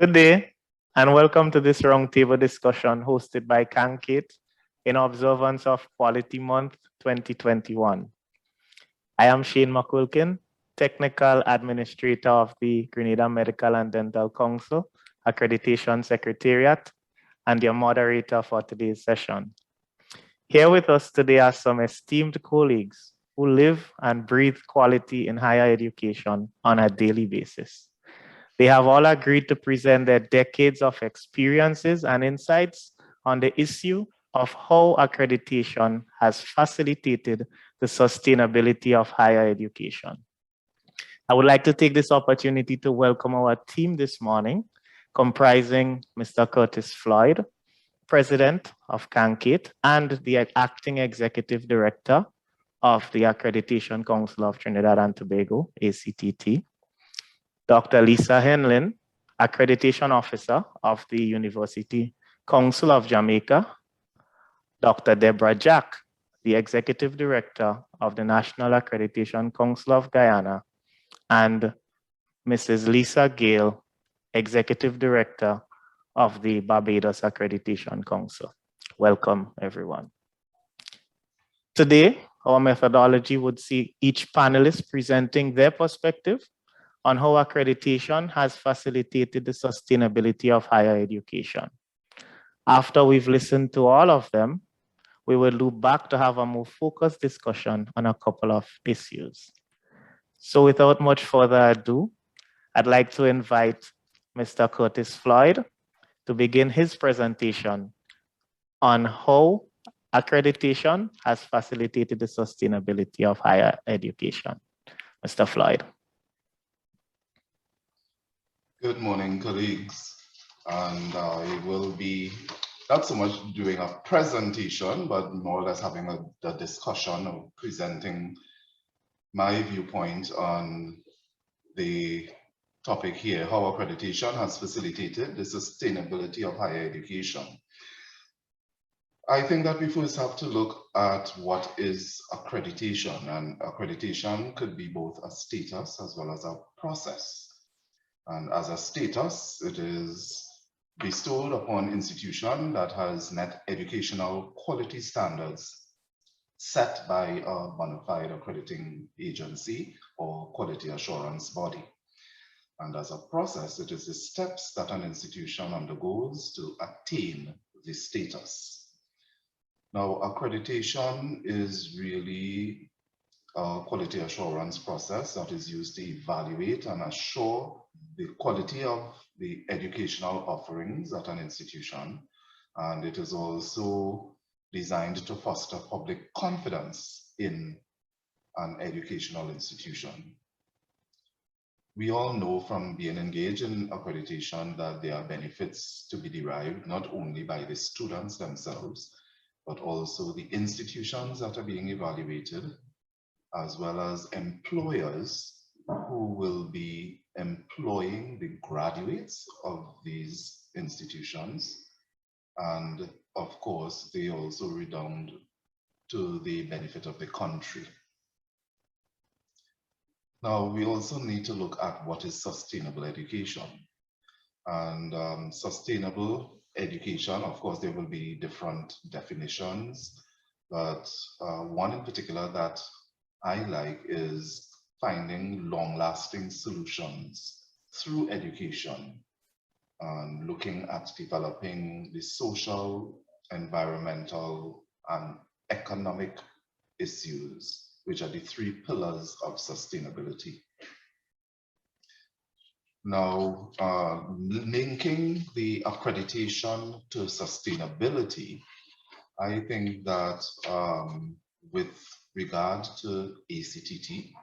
Good day, and welcome to this roundtable discussion hosted by CANQATE in observance of Quality Month 2021. I am Shane McQuilkin, Technical Administrator of the Trinidad Medical and Dental Council, Accreditation Secretariat, and your moderator for today's session. Here with us today are some esteemed colleagues who live and breathe quality in higher education on a daily basis. They have all agreed to present their decades of experiences and insights on the issue of how accreditation has facilitated the sustainability of higher education. I would like to take this opportunity to welcome our team this morning, comprising Mr. Curtis Floyd, President of CANQATE and the Acting Executive Director of the Accreditation Council of Trinidad and Tobago, ACTT, Dr. Lisa Henlin, Accreditation Officer of the University Council of Jamaica, Dr. Deborah Jack, the Executive Director of the National Accreditation Council of Guyana, and Mrs. Lisa Gale, Executive Director of the Barbados Accreditation Council. Welcome, everyone. Today, our methodology would see each panelist presenting their perspective on how accreditation has facilitated the sustainability of higher education. After we've listened to all of them, we will loop back to have a more focused discussion on a couple of issues. So without much further ado, I'd like to invite Mr. Curtis Floyd to begin his presentation on how accreditation has facilitated the sustainability of higher education. Mr. Floyd. Good morning, colleagues, and I will be not so much doing a presentation, but more or less having a discussion or presenting my viewpoint on the topic here, how accreditation has facilitated the sustainability of higher education. I think that we first have to look at what is accreditation, and accreditation could be both a status as well as a process. And as a status, it is bestowed upon an institution that has met educational quality standards set by a bona fide accrediting agency or quality assurance body. And as a process, it is the steps that an institution undergoes to attain this status. Now, accreditation is really a quality assurance process that is used to evaluate and assure the quality of the educational offerings at an institution, and it is also designed to foster public confidence in an educational institution. We all know from being engaged in accreditation that there are benefits to be derived not only by the students themselves, but also the institutions that are being evaluated, as well as employers who will be employing the graduates of these institutions. And of course, they also redound to the benefit of the country. Now, we also need to look at what is sustainable education. And sustainable education, of course, there will be different definitions, but one in particular that I like is finding long-lasting solutions through education and looking at developing the social, environmental, and economic issues, which are the three pillars of sustainability. Now, linking the accreditation to sustainability, I think that with regard to ACTT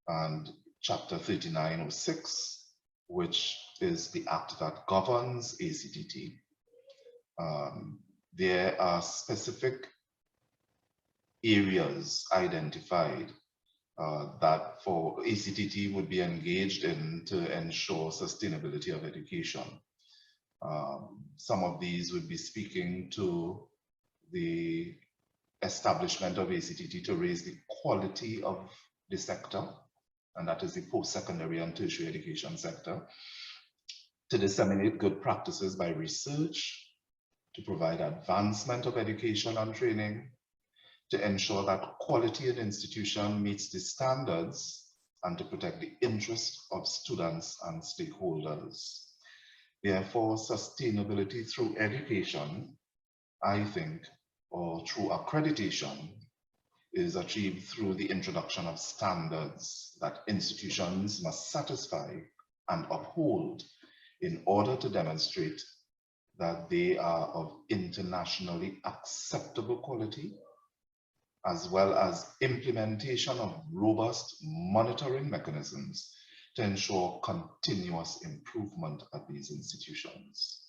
and Chapter 3906, which is the act that governs ACTT, there are specific areas identified that for ACTT would be engaged in to ensure sustainability of education. Some of these would be speaking to the establishment of ACTT to raise the quality of the sector, and that is the post-secondary and tertiary education sector. to disseminate good practices by research, to provide advancement of education and training, to ensure that quality in institution meets the standards, and to protect the interest of students and stakeholders. Therefore, sustainability through education, I think, or through accreditation, is achieved through the introduction of standards that institutions must satisfy and uphold in order to demonstrate that they are of internationally acceptable quality, as well as implementation of robust monitoring mechanisms to ensure continuous improvement at these institutions.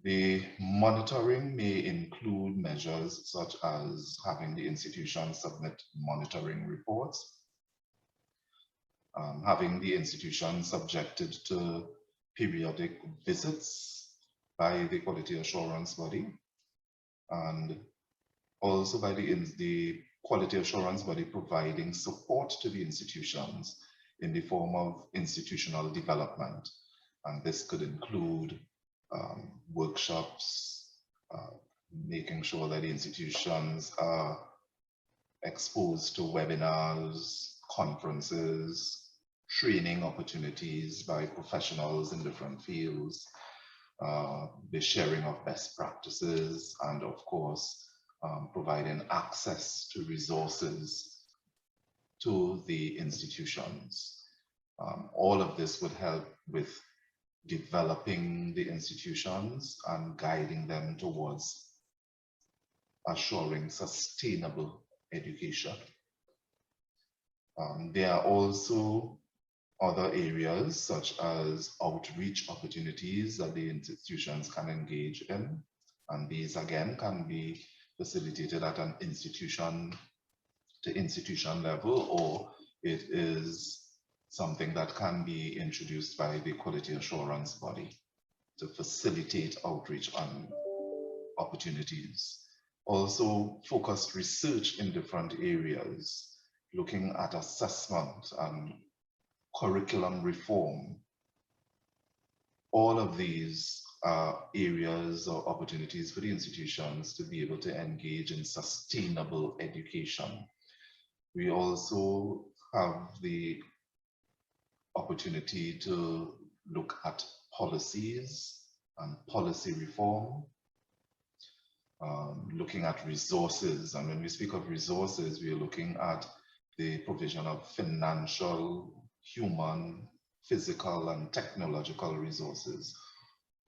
The monitoring may include measures such as having the institution submit monitoring reports, having the institution subjected to periodic visits by the quality assurance body, and also by the quality assurance body providing support to the institutions in the form of institutional development. And this could include workshops, making sure that the institutions are exposed to webinars, conferences, training opportunities by professionals in different fields, the sharing of best practices, and of course, providing access to resources to the institutions. All of this would help with developing the institutions and guiding them towards assuring sustainable education. There are also other areas such as outreach opportunities that the institutions can engage in, and these again can be facilitated at an institution to institution level, or it is something that can be introduced by the quality assurance body to facilitate outreach on opportunities. Also, focused research in different areas, looking at assessment and curriculum reform. All of these are areas or opportunities for the institutions to be able to engage in sustainable education. We also have the opportunity to look at policies and policy reform, looking at resources. And when we speak of resources, we are looking at the provision of financial, human, physical, and technological resources,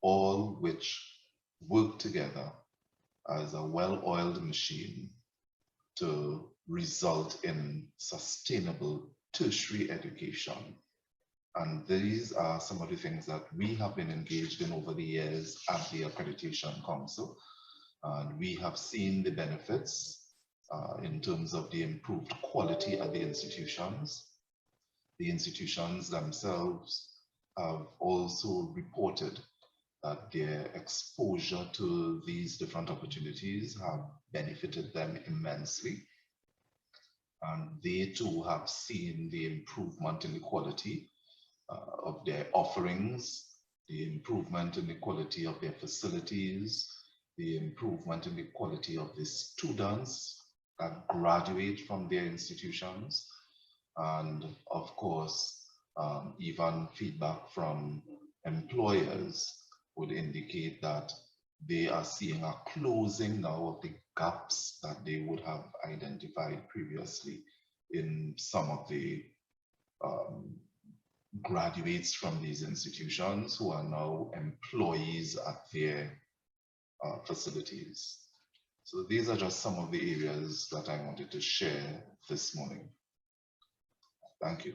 all which work together as a well-oiled machine to result in sustainable tertiary education. And these are some of the things that we have been engaged in over the years at the Accreditation Council. And we have seen the benefits in terms of the improved quality at the institutions. The institutions themselves have also reported that their exposure to these different opportunities have benefited them immensely. And they too have seen the improvement in the quality of their offerings, the improvement in the quality of their facilities, the improvement in the quality of the students that graduate from their institutions, and of course, even feedback from employers would indicate that they are seeing a closing now of the gaps that they would have identified previously in some of the graduates from these institutions who are now employees at their facilities. So these are just some of the areas that I wanted to share this morning. Thank you.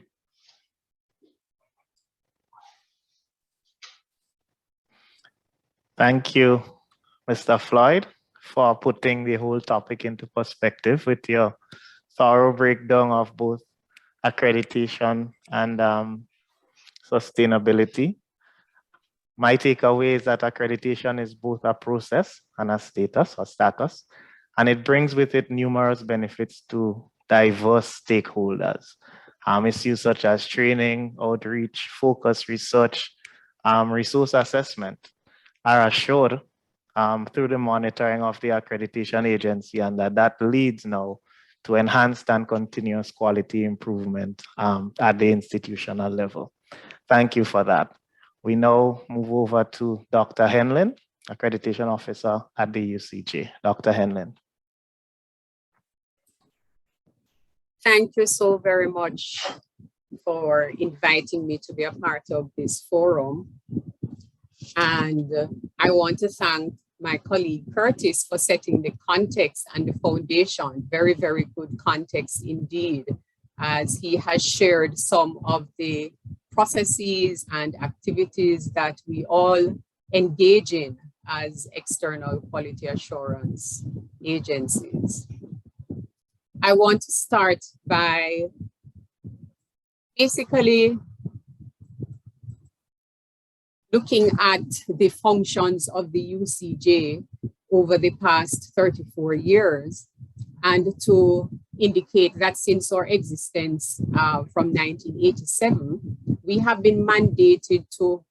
Thank you, Mr. Floyd, for putting the whole topic into perspective with your thorough breakdown of both accreditation and sustainability. My takeaway is that accreditation is both a process and a status, and it brings with it numerous benefits to diverse stakeholders. Issues such as training, outreach, focused research, resource assessment are assured through the monitoring of the accreditation agency, and that leads now to enhanced and continuous quality improvement at the institutional level. Thank you for that. We now move over to Dr. Henlin, Accreditation Officer at the UCJ. Dr. Henlin. Thank you so very much for inviting me to be a part of this forum. And I want to thank my colleague Curtis for setting the context and the foundation. Very, very good context indeed, as he has shared some of the processes and activities that we all engage in as external quality assurance agencies. I want to start by basically looking at the functions of the UCJ over the past 34 years, and to indicate that since our existence from 1987, we have been mandated to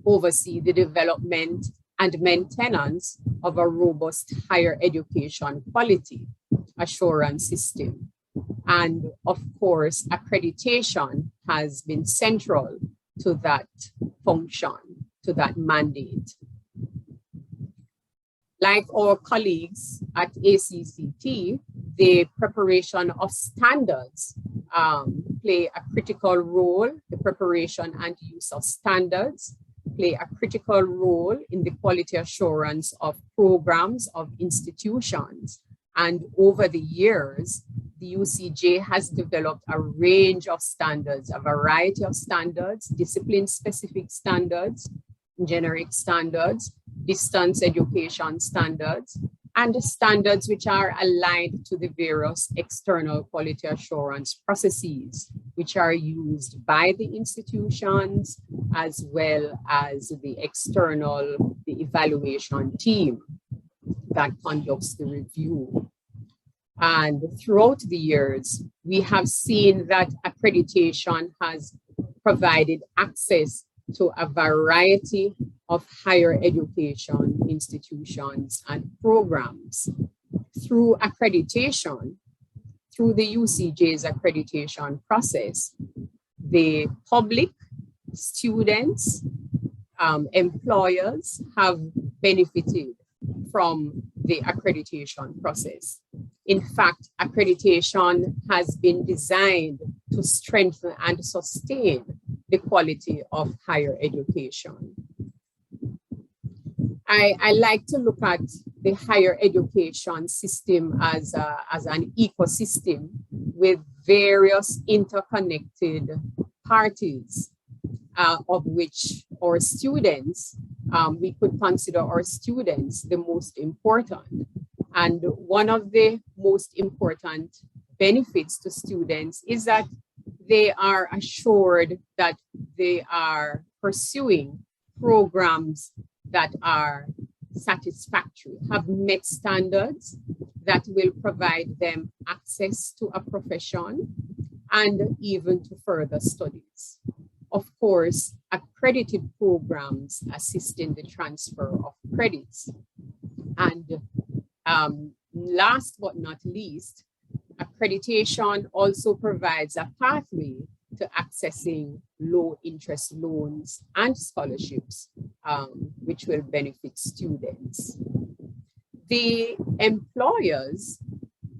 oversee the development and maintenance of a robust higher education quality assurance system. And of course, accreditation has been central to that function, to that mandate. Like our colleagues at ACCT, the preparation of standards play a critical role. The preparation and use of standards play a critical role in the quality assurance of programs of institutions. And over the years, the UCJ has developed a range of standards, a variety of standards, discipline-specific standards, generic standards, distance education standards, and standards which are aligned to the various external quality assurance processes, which are used by the institutions as well as the external, the evaluation team that conducts the review. And throughout the years, we have seen that accreditation has provided access to a variety of higher education institutions and programs. Through accreditation, through the UCJ's accreditation process, the public, students, employers have benefited from the accreditation process. In fact, accreditation has been designed to strengthen and sustain the quality of higher education. I like to look at the higher education system as an ecosystem with various interconnected parties, of which our students, we could consider our students the most important. And one of the most important benefits to students is that they are assured that they are pursuing programs that are satisfactory, have met standards that will provide them access to a profession and even to further studies. Of course, accredited programs assist in the transfer of credits. And last but not least, accreditation also provides a pathway to accessing low interest loans and scholarships, which will benefit students. The employers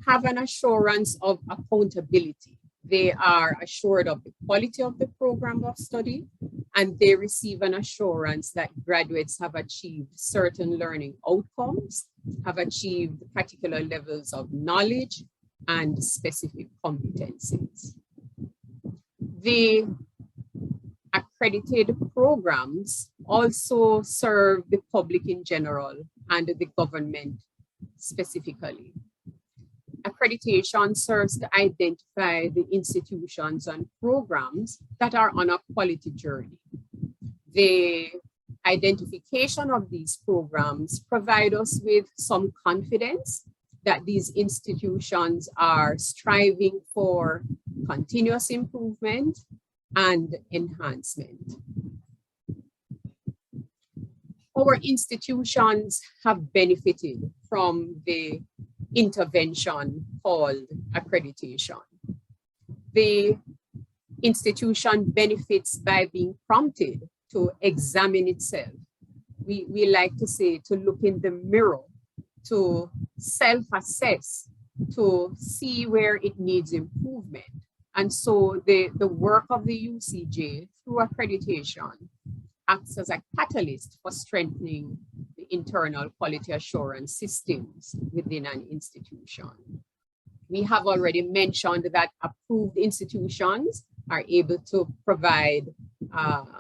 have an assurance of accountability. They are assured of the quality of the program of study, and they receive an assurance that graduates have achieved certain learning outcomes, have achieved particular levels of knowledge and specific competencies. The accredited programs also serve the public in general and the government specifically. Accreditation serves to identify the institutions and programs that are on a quality journey. The identification of these programs provide us with some confidence that these institutions are striving for continuous improvement and enhancement. our institutions have benefited from the intervention called accreditation. The institution benefits by being prompted to examine itself. We like to say to look in the mirror, to self-assess, to see where it needs improvement. And so the work of the UCJ through accreditation acts as a catalyst for strengthening the internal quality assurance systems within an institution. We have already mentioned that approved institutions are able to provide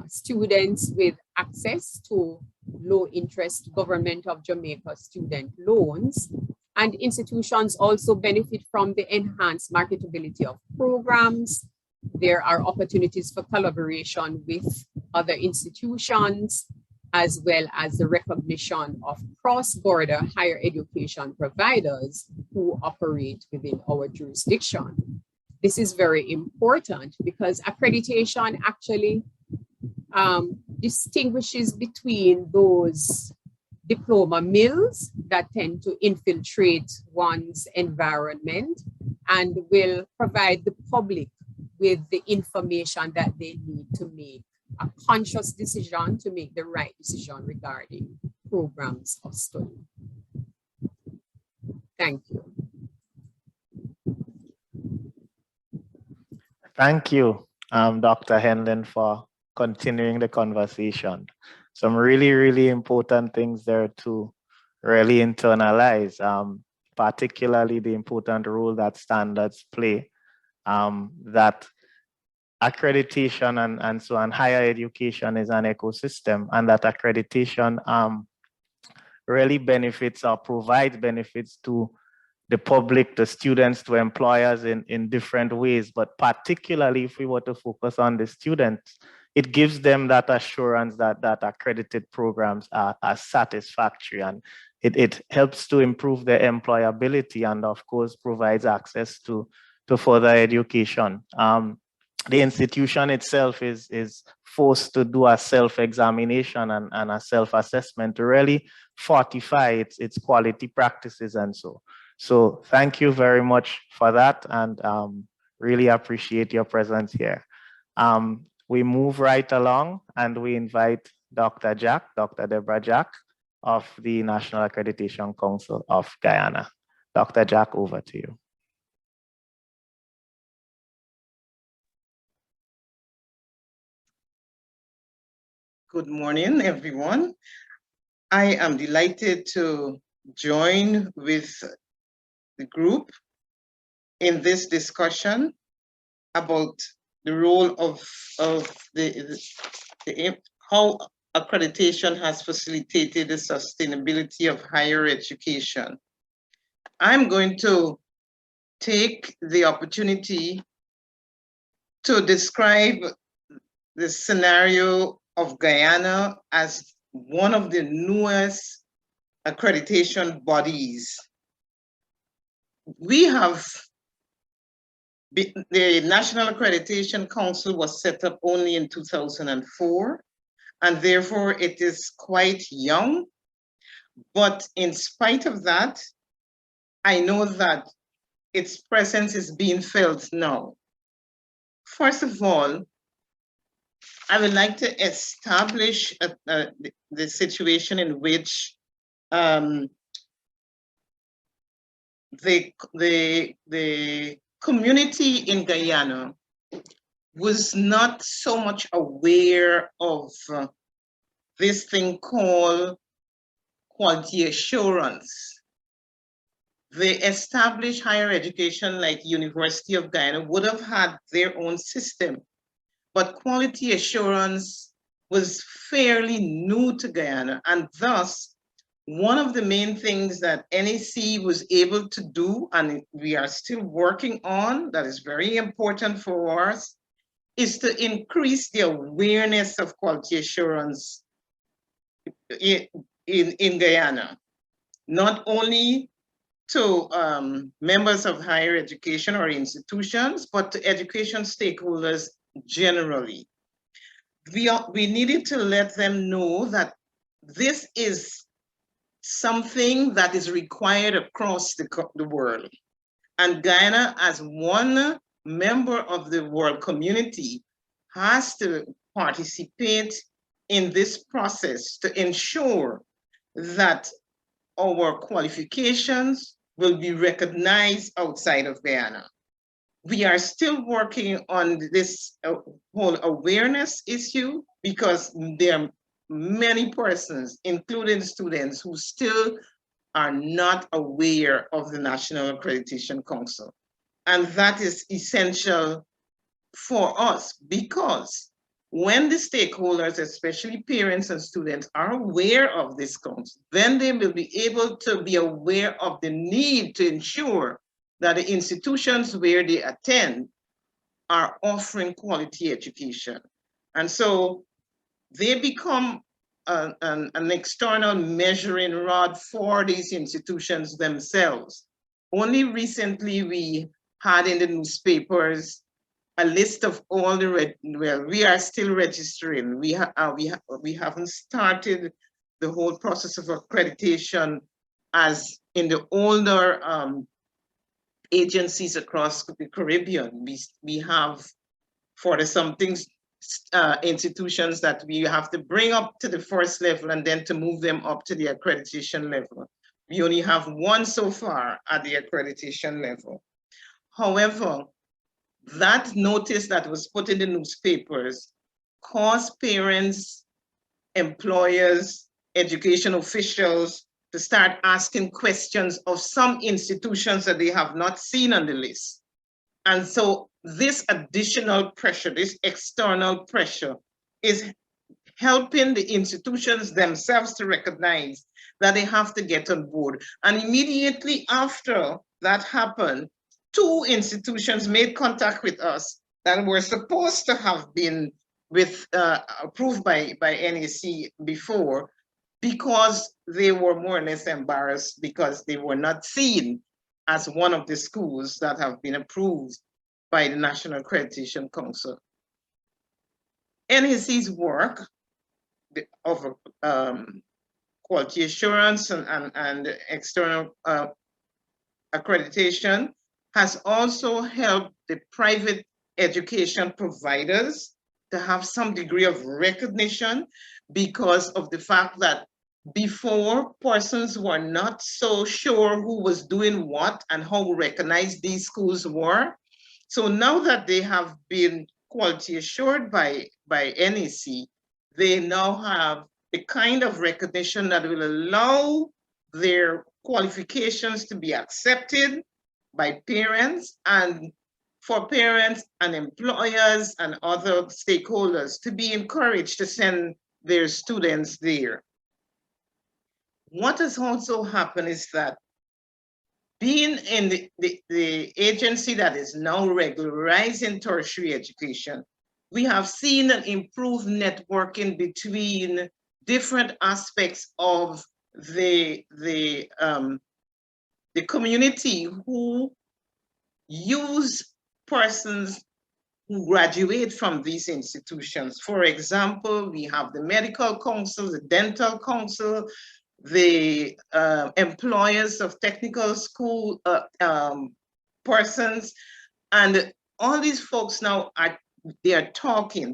students with access to low-interest Government of Jamaica student loans. And institutions also benefit from the enhanced marketability of programs. There are opportunities for collaboration with other institutions, as well as the recognition of cross-border higher education providers who operate within our jurisdiction. This is very important because accreditation actually distinguishes between those diploma mills that tend to infiltrate one's environment and will provide the public with the information that they need to make a conscious decision, to make the right decision regarding programs of study. Thank you. Thank you, Dr. Henlin, for continuing the conversation. Some really, really important things there to really internalize, particularly the important role that standards play, that accreditation and so on, higher education is an ecosystem, and that accreditation really benefits or provides benefits to the public, the students, to employers in different ways. But particularly if we were to focus on the students, it gives them that assurance that accredited programs are satisfactory, and it helps to improve their employability, and of course provides access to further education. The institution itself is forced to do a self-examination and a self-assessment to really fortify its quality practices and so. So thank you very much for that, and really appreciate your presence here. We move right along and we invite Dr. Deborah Jack of the National Accreditation Council of Guyana. Dr. Jack, over to you. Good morning, everyone. I am delighted to join with the group in this discussion about the role of how accreditation has facilitated the sustainability of higher education. I'm going to take the opportunity to describe the scenario of Guyana as one of the newest accreditation bodies. We have, the National Accreditation Council was set up only in 2004, and therefore it is quite young. But in spite of that, I know that its presence is being felt now. First of all, I would like to establish the situation in which the community in Guyana was not so much aware of this thing called quality assurance. The established higher education like University of Guyana would have had their own system, but quality assurance was fairly new to Guyana, and thus one of the main things that NAC was able to do, and we are still working on, that is very important for us, is to increase the awareness of quality assurance in Guyana, not only to members of higher education or institutions, but to education stakeholders generally. We needed to let them know that this is something that is required across the world. And Guyana, as one member of the world community, has to participate in this process to ensure that our qualifications will be recognized outside of Guyana. We are still working on this whole awareness issue because there are many persons, including students, who still are not aware of the National Accreditation Council. And that is essential for us because when the stakeholders, especially parents and students, are aware of this council, then they will be able to be aware of the need to ensure that the institutions where they attend are offering quality education. And so they become an external measuring rod for these institutions themselves. Only recently we had in the newspapers a list of all the, well, we are still registering. We haven't started the whole process of accreditation as in the older agencies across the Caribbean. We have 40-something institutions that we have to bring up to the first level and then to move them up to the accreditation level. We only have one so far at the accreditation level. However, that notice that was put in the newspapers caused parents, employers, education officials to start asking questions of some institutions that they have not seen on the list. And so this additional pressure, this external pressure, is helping the institutions themselves to recognize that they have to get on board. And immediately after that happened, 2 institutions made contact with us that were supposed to have been approved by NAC before, because they were more or less embarrassed because they were not seen as one of the schools that have been approved by the National Accreditation Council. NAC's work of quality assurance and external accreditation has also helped the private education providers to have some degree of recognition because of the fact that before, persons were not so sure who was doing what and how recognized these schools were. So now that they have been quality assured by NAC, they now have the kind of recognition that will allow their qualifications to be accepted by parents, and for parents and employers and other stakeholders to be encouraged to send their students there. What has also happened is that being in the agency that is now regularizing tertiary education, we have seen an improved networking between different aspects of the community who use persons who graduate from these institutions. For example, we have the medical council, the dental council, the employers of technical school persons, and all these folks now they're talking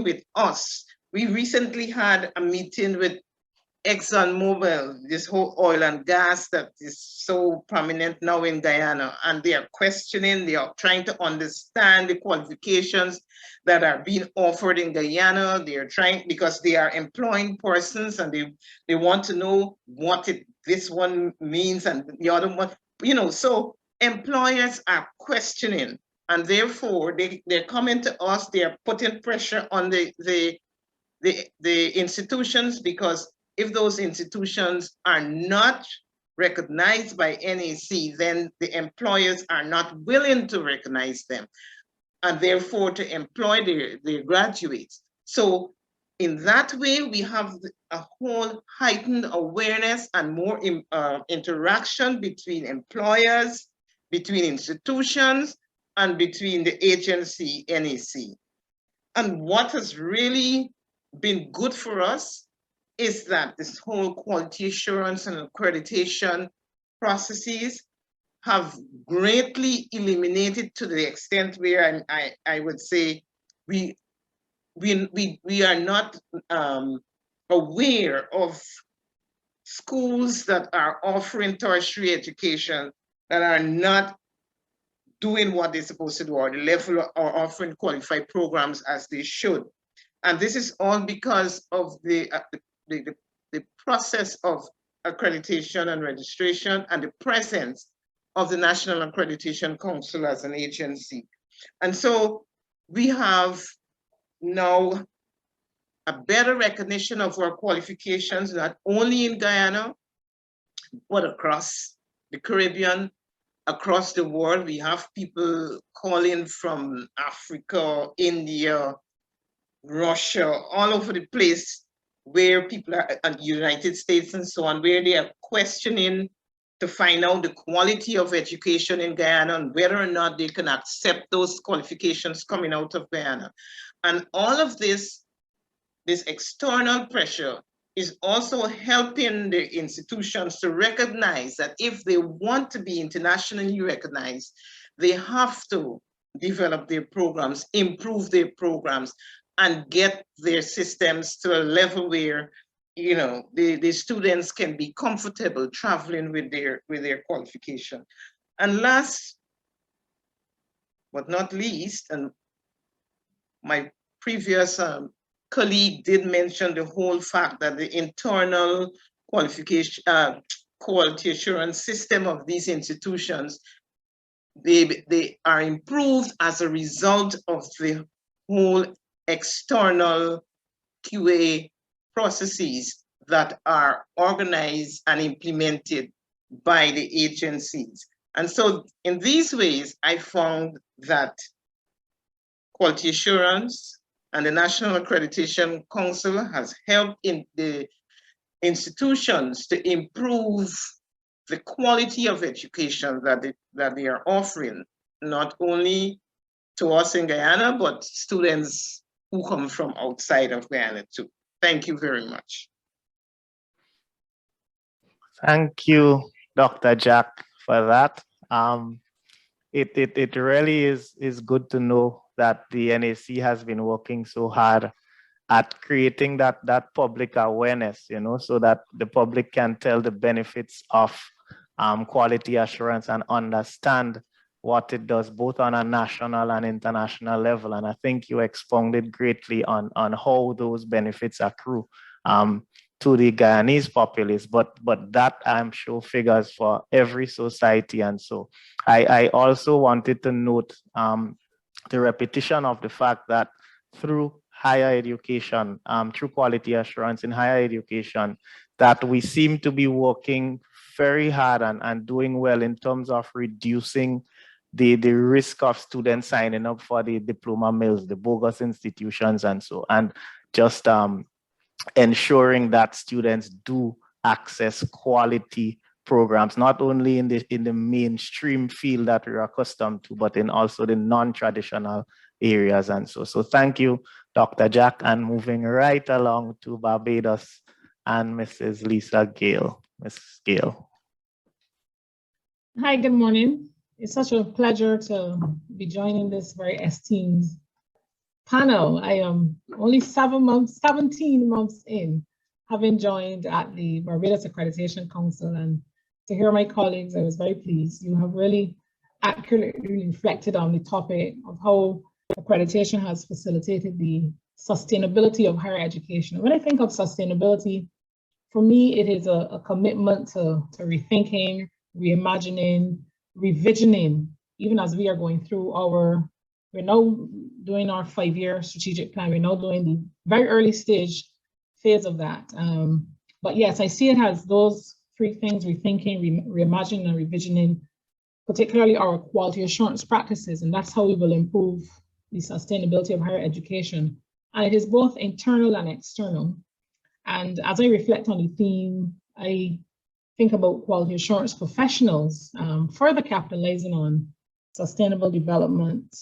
with us. We recently had a meeting with ExxonMobil, this whole oil and gas that is so prominent now in Guyana, and they are questioning, they are trying to understand the qualifications that are being offered in Guyana. They are trying, because they are employing persons and they want to know what this one means and the other one, so employers are questioning, and therefore they're coming to us, they're putting pressure on the institutions, because if those institutions are not recognized by NAC, then the employers are not willing to recognize them, and therefore to employ their graduates. So in that way, we have a whole heightened awareness and more interaction between employers, between institutions, and between the agency NAC. And what has really been good for us is that this whole quality assurance and accreditation processes have greatly eliminated, to the extent where I would say we are not aware of schools that are offering tertiary education that are not doing what they're supposed to do, or the level or offering qualified programs as they should. And this is all because of the process of accreditation and registration and the presence of the National Accreditation Council as an agency. And so we have now a better recognition of our qualifications, not only in Guyana, but across the Caribbean, across the world. We have people calling from Africa, India, Russia, all over the place, where people are, and United States and so on, where they are questioning to find out the quality of education in Guyana and whether or not they can accept those qualifications coming out of Guyana. And all of this external pressure is also helping the institutions to recognize that if they want to be internationally recognized, they have to develop their programs, improve their programs, and get their systems to a level where, you know, the students can be comfortable traveling with their qualification. And last but not least, and my previous colleague did mention the whole fact that the internal qualification, quality assurance system of these institutions, they are improved as a result of the whole external QA processes that are organized and implemented by the agencies. And so in these ways, I found that quality assurance and the National Accreditation Council has helped in the institutions to improve the quality of education that they are offering, not only to us in Guyana, but students who come from outside of Guyana too. Thank you very much. Thank you, Dr. Jack, for that. It really is good to know that the NAC has been working so hard at creating that public awareness, you know, so that the public can tell the benefits of quality assurance and understand what it does both on a national and international level. And I think you expounded greatly on how those benefits accrue to the Guyanese populace, but that I'm sure figures for every society. And so I also wanted to note the repetition of the fact that through higher education, through quality assurance in higher education, that we seem to be working very hard and doing well in terms of reducing the risk of students signing up for the diploma mills, the bogus institutions, and so, and just ensuring that students do access quality programs, not only in the mainstream field that we're accustomed to, but in also the non-traditional areas. And so thank you, Dr. Jack, and moving right along to Barbados and Mrs. Lisa Gale. Mrs. Gale. Hi, good morning. It's such a pleasure to be joining this very esteemed panel. I am only 17 months in, having joined at the Barbados Accreditation Council, and to hear my colleagues, I was very pleased. You have really accurately reflected on the topic of how accreditation has facilitated the sustainability of higher education. When I think of sustainability, for me, it is a commitment to rethinking, reimagining, revisioning, even as we are going through we're now doing our 5-year strategic plan. We're now doing the very early stage phase of that. But yes, I see it as those 3 things: rethinking, reimagining, and revisioning, particularly our quality assurance practices. And that's how we will improve the sustainability of higher education. And it is both internal and external. And as I reflect on the theme, I think about quality assurance professionals further capitalizing on sustainable development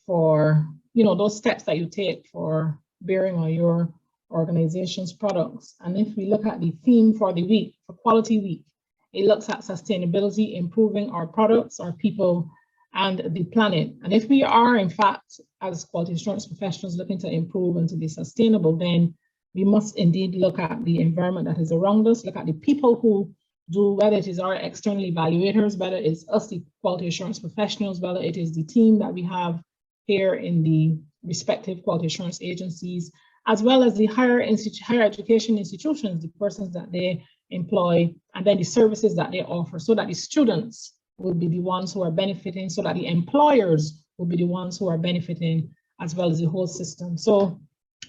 for, you know, those steps that you take for bearing on your organizations' products. And if we look at the theme for the week, for Quality Week, it looks at sustainability, improving our products, our people, and the planet. And if we are, in fact, as quality assurance professionals looking to improve and to be sustainable, then we must indeed look at the environment that is around us, look at the people who do, whether it is our external evaluators, whether it's us, the quality assurance professionals, whether it is the team that we have here in the respective quality assurance agencies, as well as the higher education institutions, the persons that they employ, and then the services that they offer, so that the students will be the ones who are benefiting, so that the employers will be the ones who are benefiting, as well as the whole system. So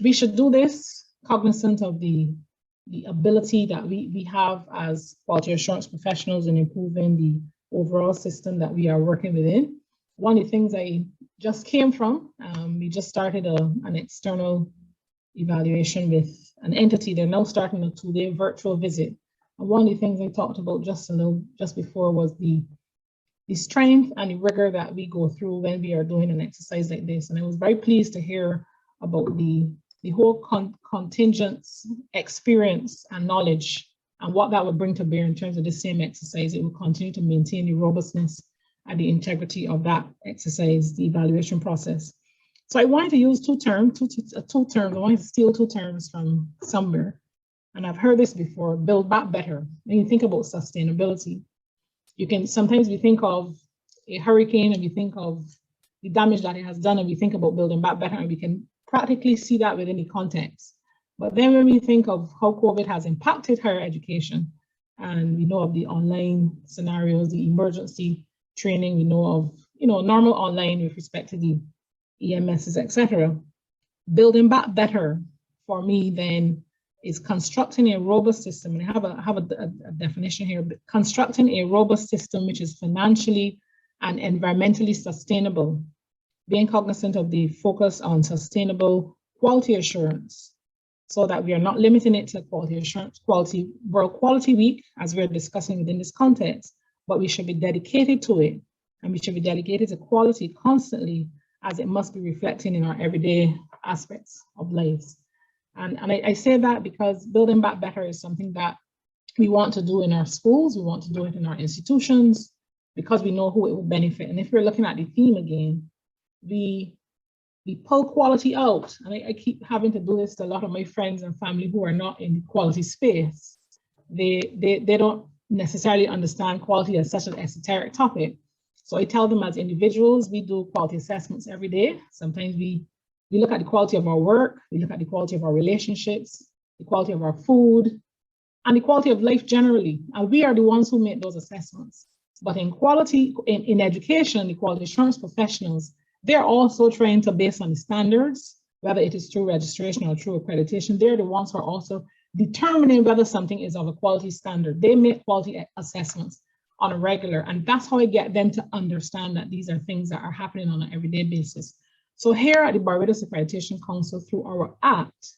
we should do this cognizant of the ability that we have as quality assurance professionals in improving the overall system that we are working within. One of the things I just came from, we just started an external evaluation with an entity. They're now starting a 2-day virtual visit. And one of the things I talked about just before was the strength and the rigor that we go through when we are doing an exercise like this. And I was very pleased to hear about the whole contingent's experience and knowledge and what that would bring to bear in terms of the same exercise. It will continue to maintain the robustness and the integrity of that exercise, the evaluation process. So I wanted to use two terms. I wanted to steal 2 terms from somewhere. And I've heard this before, build back better. When you think about sustainability, sometimes we think of a hurricane and we think of the damage that it has done, and we think about building back better, and we can practically see that within the context. But then when we think of how COVID has impacted higher education, and we know of the online scenarios, the emergency training, we know of normal online with respect to the EMSs, etc. Building back better for me then is constructing a robust system. And I have a definition here, but constructing a robust system which is financially and environmentally sustainable, being cognizant of the focus on sustainable quality assurance, so that we are not limiting it to quality assurance, World Quality Week, as we're discussing within this context, but we should be dedicated to it, and we should be dedicated to quality constantly, as it must be reflecting in our everyday aspects of lives. And I say that because building back better is something that we want to do in our schools, we want to do it in our institutions, because we know who it will benefit. And if we're looking at the theme again, we pull quality out. And I keep having to do this to a lot of my friends and family who are not in the quality space. They don't necessarily understand quality as such an esoteric topic. So I tell them, as individuals, we do quality assessments every day. Sometimes we look at the quality of our work, we look at the quality of our relationships, the quality of our food, and the quality of life generally. And we are the ones who make those assessments. But in quality, in education, the quality assurance professionals, they're also trained to base on the standards, whether it is through registration or through accreditation. They're the ones who are also determining whether something is of a quality standard. They make quality assessments on a regular, and that's how I get them to understand that these are things that are happening on an everyday basis. So here at the Barbados Accreditation Council, through our act,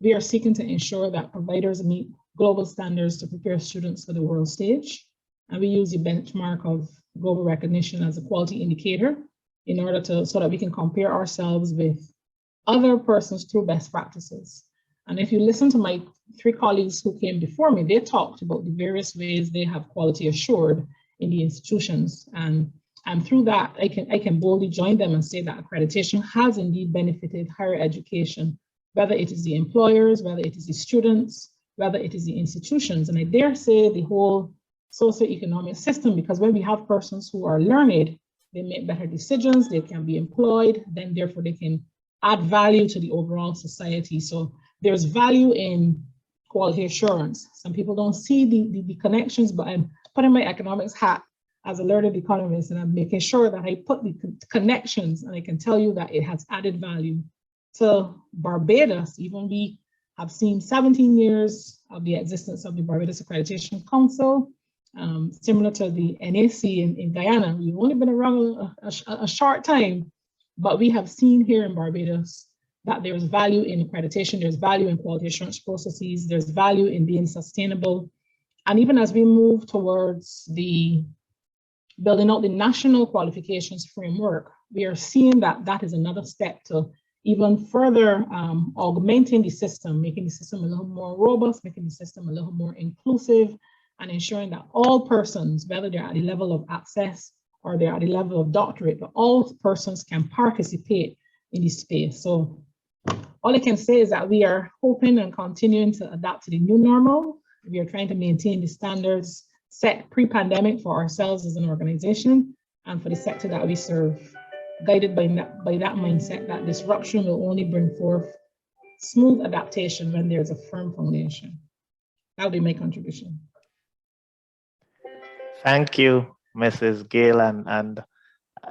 we are seeking to ensure that providers meet global standards to prepare students for the world stage. And we use the benchmark of global recognition as a quality indicator in order so that we can compare ourselves with other persons through best practices. And if you listen to my 3 colleagues who came before me, they talked about the various ways they have quality assured in the institutions. And through that, I can boldly join them and say that accreditation has indeed benefited higher education, whether it is the employers, whether it is the students, whether it is the institutions, and I dare say the whole socioeconomic system, because when we have persons who are learned, they make better decisions, they can be employed, then therefore they can add value to the overall society. So there's value in quality assurance. Some people don't see the connections, but I'm putting my economics hat as a learned economist, and I'm making sure that I put the connections, and I can tell you that it has added value to Barbados. Even we have seen 17 years of the existence of the Barbados Accreditation Council, similar to the NAC in Guyana. We've only been around a short time, but we have seen here in Barbados that there's value in accreditation, there's value in quality assurance processes, there's value in being sustainable. And even as we move towards building out the national qualifications framework, we are seeing that that is another step to even further augmenting the system, making the system a little more robust, making the system a little more inclusive, and ensuring that all persons, whether they're at the level of access or they're at the level of doctorate, but all persons can participate in this space. So all I can say is that we are hoping and continuing to adapt to the new normal. We are trying to maintain the standards set pre-pandemic for ourselves as an organization and for the sector that we serve, guided by that mindset that disruption will only bring forth smooth adaptation when there's a firm foundation. That would be my contribution. Thank you, Mrs. Gale. And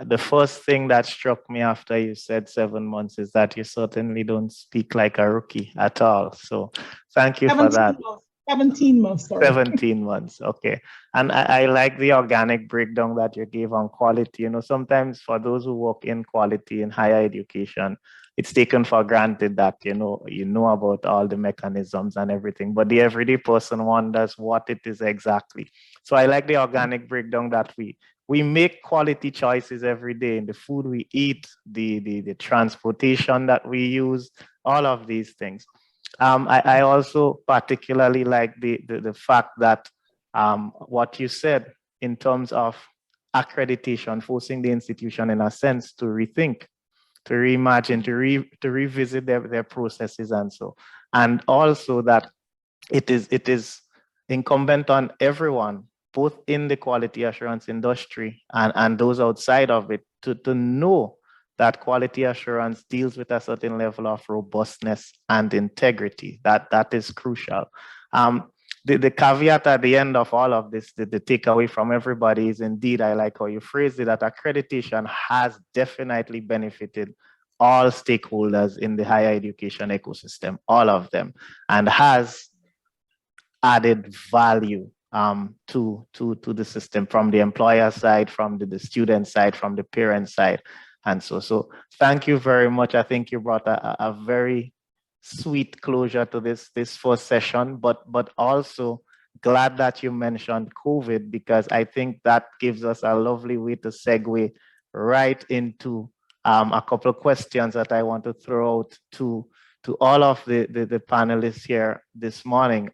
the first thing that struck me after you said 7 months is that you certainly don't speak like a rookie at all. So thank you for that. 17 months, sorry. 17 months, okay. And I like the organic breakdown that you gave on quality. You know, sometimes for those who work in quality in higher education, it's taken for granted that, you know about all the mechanisms and everything, but the everyday person wonders what it is exactly. So I like the organic breakdown that we make quality choices every day in the food we eat, the transportation that we use, all of these things. I also particularly like the fact that what you said in terms of accreditation, forcing the institution in a sense to rethink, to reimagine, to revisit their processes and so. And also that it is incumbent on everyone, both in the quality assurance industry and those outside of it, to know that quality assurance deals with a certain level of robustness and integrity. That is crucial. The caveat at the end of all of this, the takeaway from everybody is indeed, I like how you phrased it, that accreditation has definitely benefited all stakeholders in the higher education ecosystem, all of them, and has added value to the system from the employer side, from the student side, from the parent side. And so thank you very much. I think you brought a very sweet closure to this first session, but also glad that you mentioned COVID, because I think that gives us a lovely way to segue right into a couple of questions that I want to throw out to all of the panelists here this morning.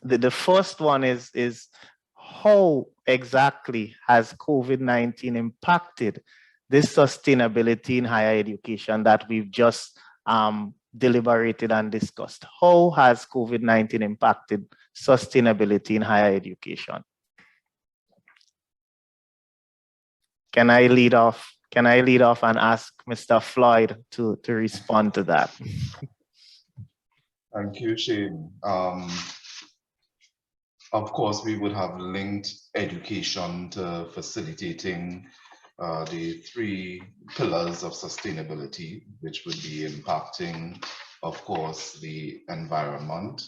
The first one is how exactly has COVID-19 impacted this sustainability in higher education that we've just deliberated and discussed? How has COVID-19 impacted sustainability in higher education? Can I lead off and ask Mr. Floyd to respond to that? Thank you, Shane. Of course, we would have linked education to facilitating the 3 pillars of sustainability, which would be impacting, of course, the environment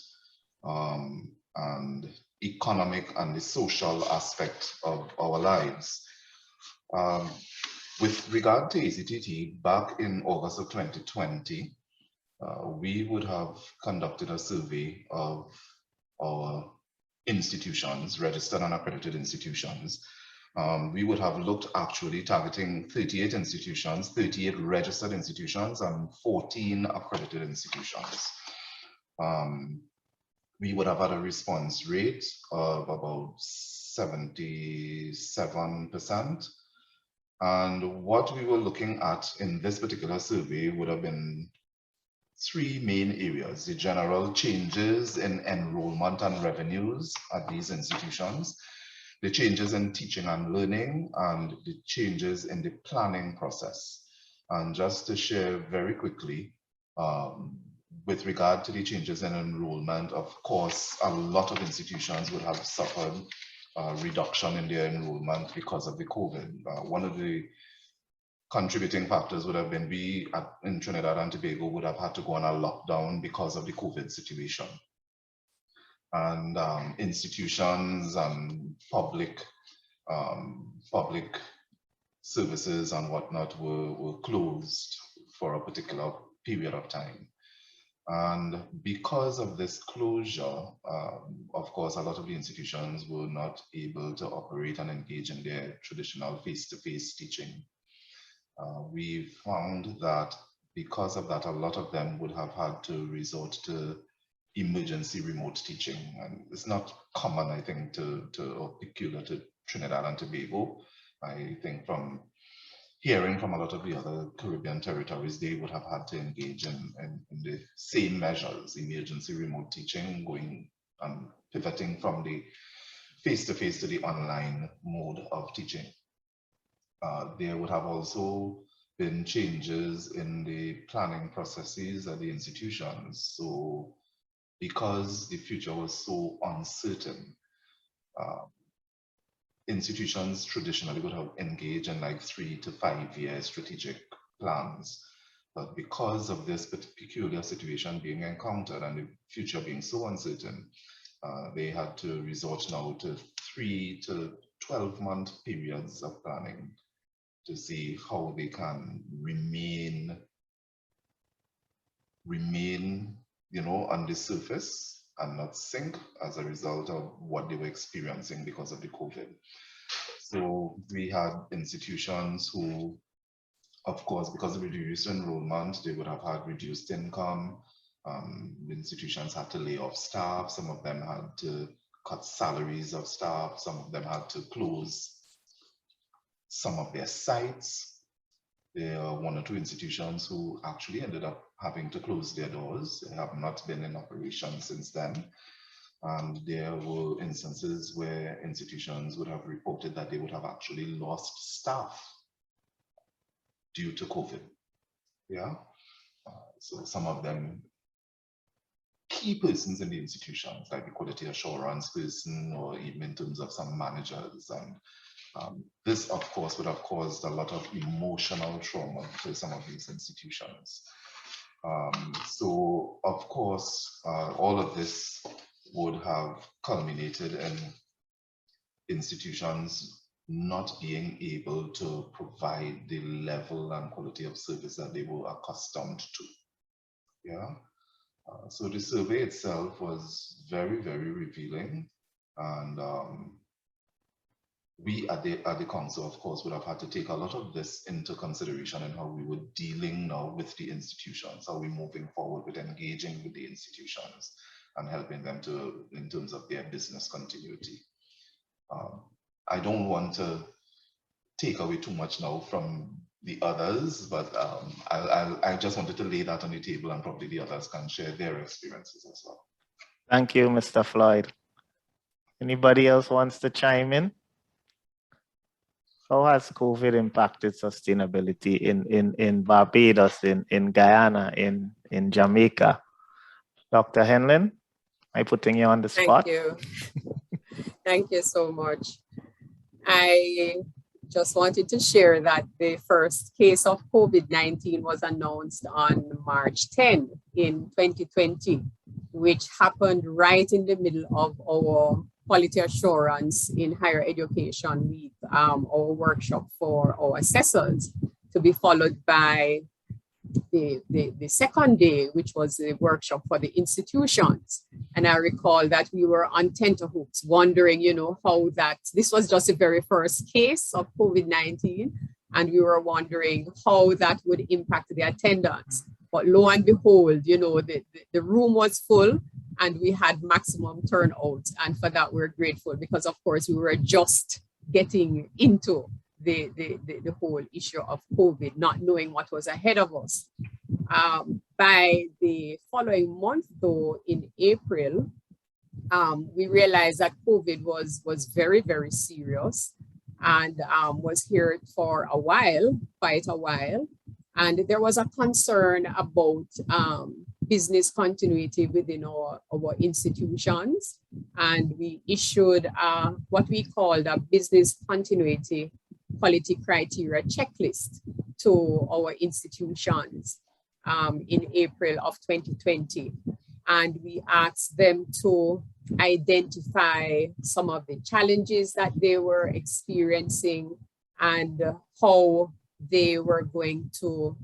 and economic and the social aspect of our lives. With regard to ACTT, back in August of 2020, we would have conducted a survey of our institutions, registered and accredited institutions. We would have looked actually targeting 38 institutions, 38 registered institutions, and 14 accredited institutions. We would have had a response rate of about 77%. And what we were looking at in this particular survey would have been 3 main areas: the general changes in enrollment and revenues at these institutions, the changes in teaching and learning, and the changes in the planning process. And just to share very quickly, with regard to the changes in enrollment, of course, a lot of institutions would have suffered a reduction in their enrollment because of the COVID. One of the contributing factors would have been we in Trinidad and Tobago would have had to go on a lockdown because of the COVID situation. And institutions and public services and whatnot were closed for a particular period of time. And because of this closure, of course, a lot of the institutions were not able to operate and engage in their traditional face-to-face teaching. We found that because of that, a lot of them would have had to resort to emergency remote teaching. And it's not common, I think, or peculiar to Trinidad and Tobago. I think from hearing from a lot of the other Caribbean territories, they would have had to engage in the same measures, emergency remote teaching, going and pivoting from the face-to-face to the online mode of teaching. There would have also been changes in the planning processes at the institutions. So because the future was so uncertain, institutions traditionally would have engaged in like 3 to 5 year strategic plans. But because of this peculiar situation being encountered and the future being so uncertain, they had to resort now to 3 to 12-month periods of planning to see how they can remain, on the surface and not sink as a result of what they were experiencing because of the COVID. So we had institutions who, of course, because of reduced enrollment, they would have had reduced income. The institutions had to lay off staff. Some of them had to cut salaries of staff. Some of them had to close some of their sites. There are 1 or 2 institutions who actually ended up having to close their doors. They have not been in operation since then. And there were instances where institutions would have reported that they would have actually lost staff due to COVID. Yeah. So some of them key persons in the institutions, like the quality assurance person, or even in terms of some managers. And this, of course, would have caused a lot of emotional trauma to some of these institutions. So, of course, all of this would have culminated in institutions not being able to provide the level and quality of service that they were accustomed to. Yeah. So the survey itself was very, very revealing, and we at the council, of course, would have had to take a lot of this into consideration in how we were dealing now with the institutions, how we're moving forward with engaging with the institutions and helping them to, in terms of their business continuity. I don't want to take away too much now from the others, but I just wanted to lay that on the table, and probably the others can share their experiences as well. Thank you, Mr. Floyd. Anybody else wants to chime in? How has COVID impacted sustainability in Barbados, in Guyana, in Jamaica? Dr. Henlin, am I putting you on the spot? Thank you. Thank you so much. I just wanted to share that the first case of COVID-19 was announced on March 10 in 2020, which happened right in the middle of our quality assurance in higher education week, our workshop for our assessors, to be followed by the second day, which was the workshop for the institutions. And I recall that we were on tenterhooks wondering, how that, this was just the very first case of COVID-19. And we were wondering how that would impact the attendance. But lo and behold, the room was full and we had maximum turnout. And for that, we're grateful because, of course, we were just getting into the whole issue of COVID, not knowing what was ahead of us. By the following month, though, in April, we realized that COVID was very, very serious and was here for a while, quite a while. And there was a concern about business continuity within our institutions. And we issued what we called a business continuity quality criteria checklist to our institutions in April of 2020. And we asked them to identify some of the challenges that they were experiencing and how they were going to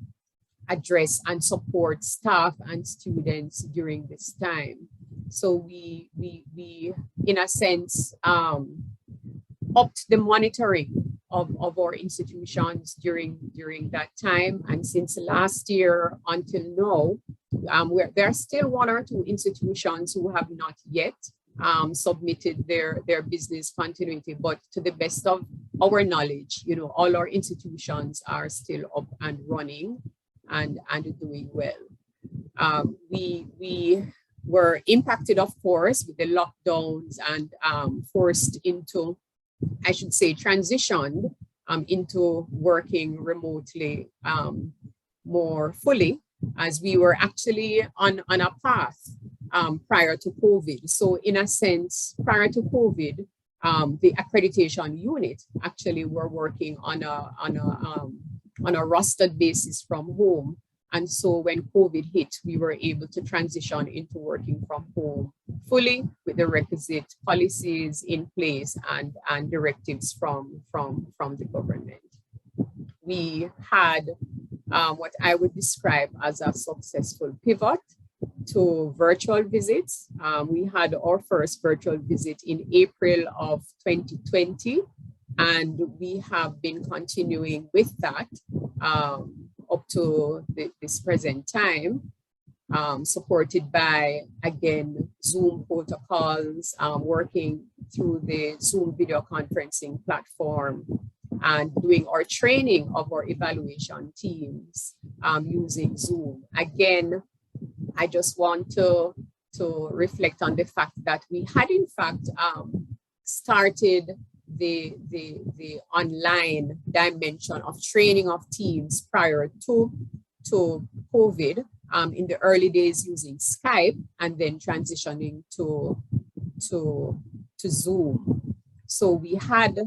address and support staff and students during this time. So we in a sense, upped the monitoring of our institutions during that time. And since last year until now, there are still one or two institutions who have not yet submitted their business continuity, but to the best of our knowledge, all our institutions are still up and running and doing well. We were impacted, of course, with the lockdowns and forced into, I should say, transitioned into working remotely more fully, as we were actually on a path prior to COVID. So in a sense, prior to COVID, the accreditation unit actually were working on a rostered basis from home. And so when COVID hit, we were able to transition into working from home fully with the requisite policies in place and directives from the government. We had what I would describe as a successful pivot to virtual visits. We had our first virtual visit in April of 2020, and we have been continuing with that up to this present time, supported by, again, Zoom protocols, working through the Zoom video conferencing platform, and doing our training of our evaluation teams using Zoom. Again, I just want to reflect on the fact that we had, in fact, started the online dimension of training of teams prior to COVID, in the early days using Skype, and then transitioning to Zoom. So we had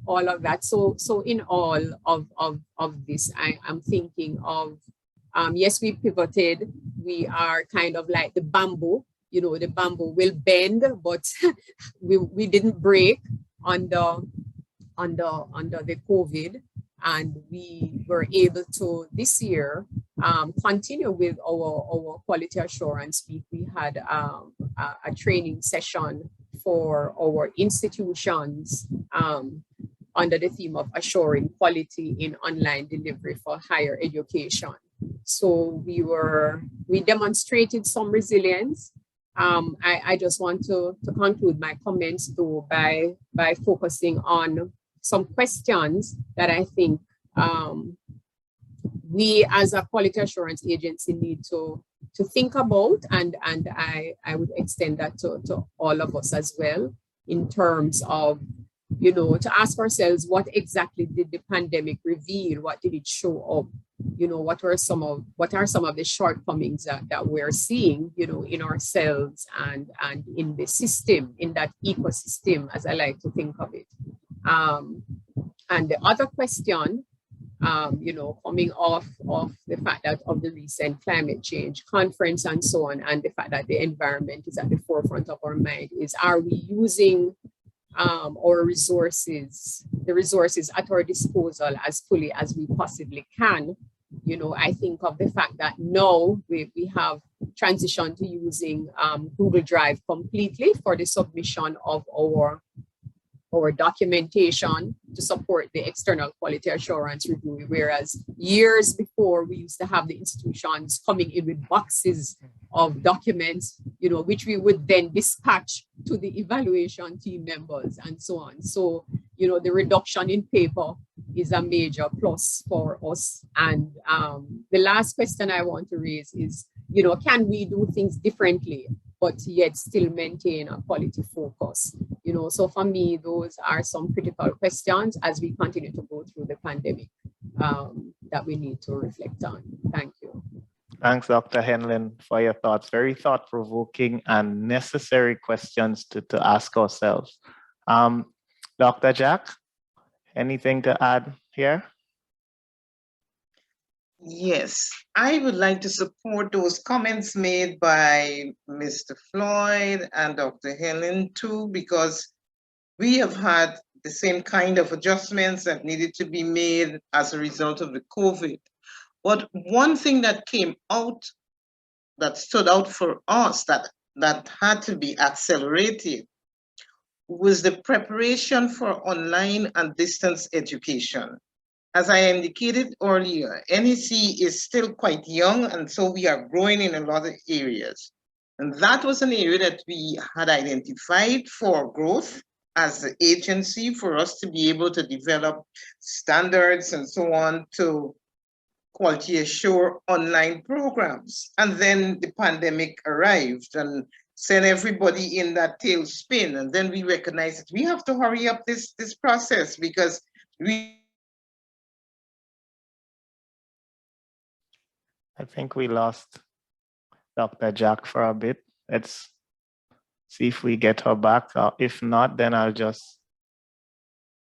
all of that. So in all of this, I am thinking of, yes, we pivoted. We are kind of like the bamboo. The bamboo will bend, but we didn't break under the COVID, and we were able to this year continue with our quality assurance week. We had a training session for our institutions under the theme of assuring quality in online delivery for higher education. So we demonstrated some resilience. I just want to conclude my comments though by focusing on some questions that I think we as a quality assurance agency need to think about, and I would extend that to all of us as well, in terms of, to ask ourselves, what exactly did the pandemic reveal? What did it show up? What are some of the shortcomings that we're seeing, in ourselves and in the system, in that ecosystem, as I like to think of it. And the other question, coming off the fact that of the recent climate change conference and so on, and the fact that the environment is at the forefront of our mind, is, are we using our resources, the resources at our disposal as fully as we possibly can? I think of the fact that now we have transitioned to using Google Drive completely for the submission of our documentation to support the external quality assurance review, whereas years before we used to have the institutions coming in with boxes of documents, which we would then dispatch to the evaluation team members and so on. So, the reduction in paper is a major plus for us. And the last question I want to raise is, can we do things differently, but yet still maintain a quality focus? So for me, those are some critical questions as we continue to go through the pandemic that we need to reflect on. Thank you. Thanks, Dr. Henlin, for your thoughts. Very thought-provoking and necessary questions to ask ourselves. Dr. Jack, anything to add here? Yes, I would like to support those comments made by Mr. Floyd and Dr. Henlin too, because we have had the same kind of adjustments that needed to be made as a result of the COVID. But one thing that came out, that stood out for us, that had to be accelerated, was the preparation for online and distance education. As I indicated earlier, NEC is still quite young, and so we are growing in a lot of areas. And that was an area that we had identified for growth as an agency, for us to be able to develop standards and so on to quality assure online programs. And then the pandemic arrived and sent everybody in that tailspin. And then we recognized that we have to hurry up this process, because I think we lost Dr. Jack for a bit. Let's see if we get her back. If not, then I'll just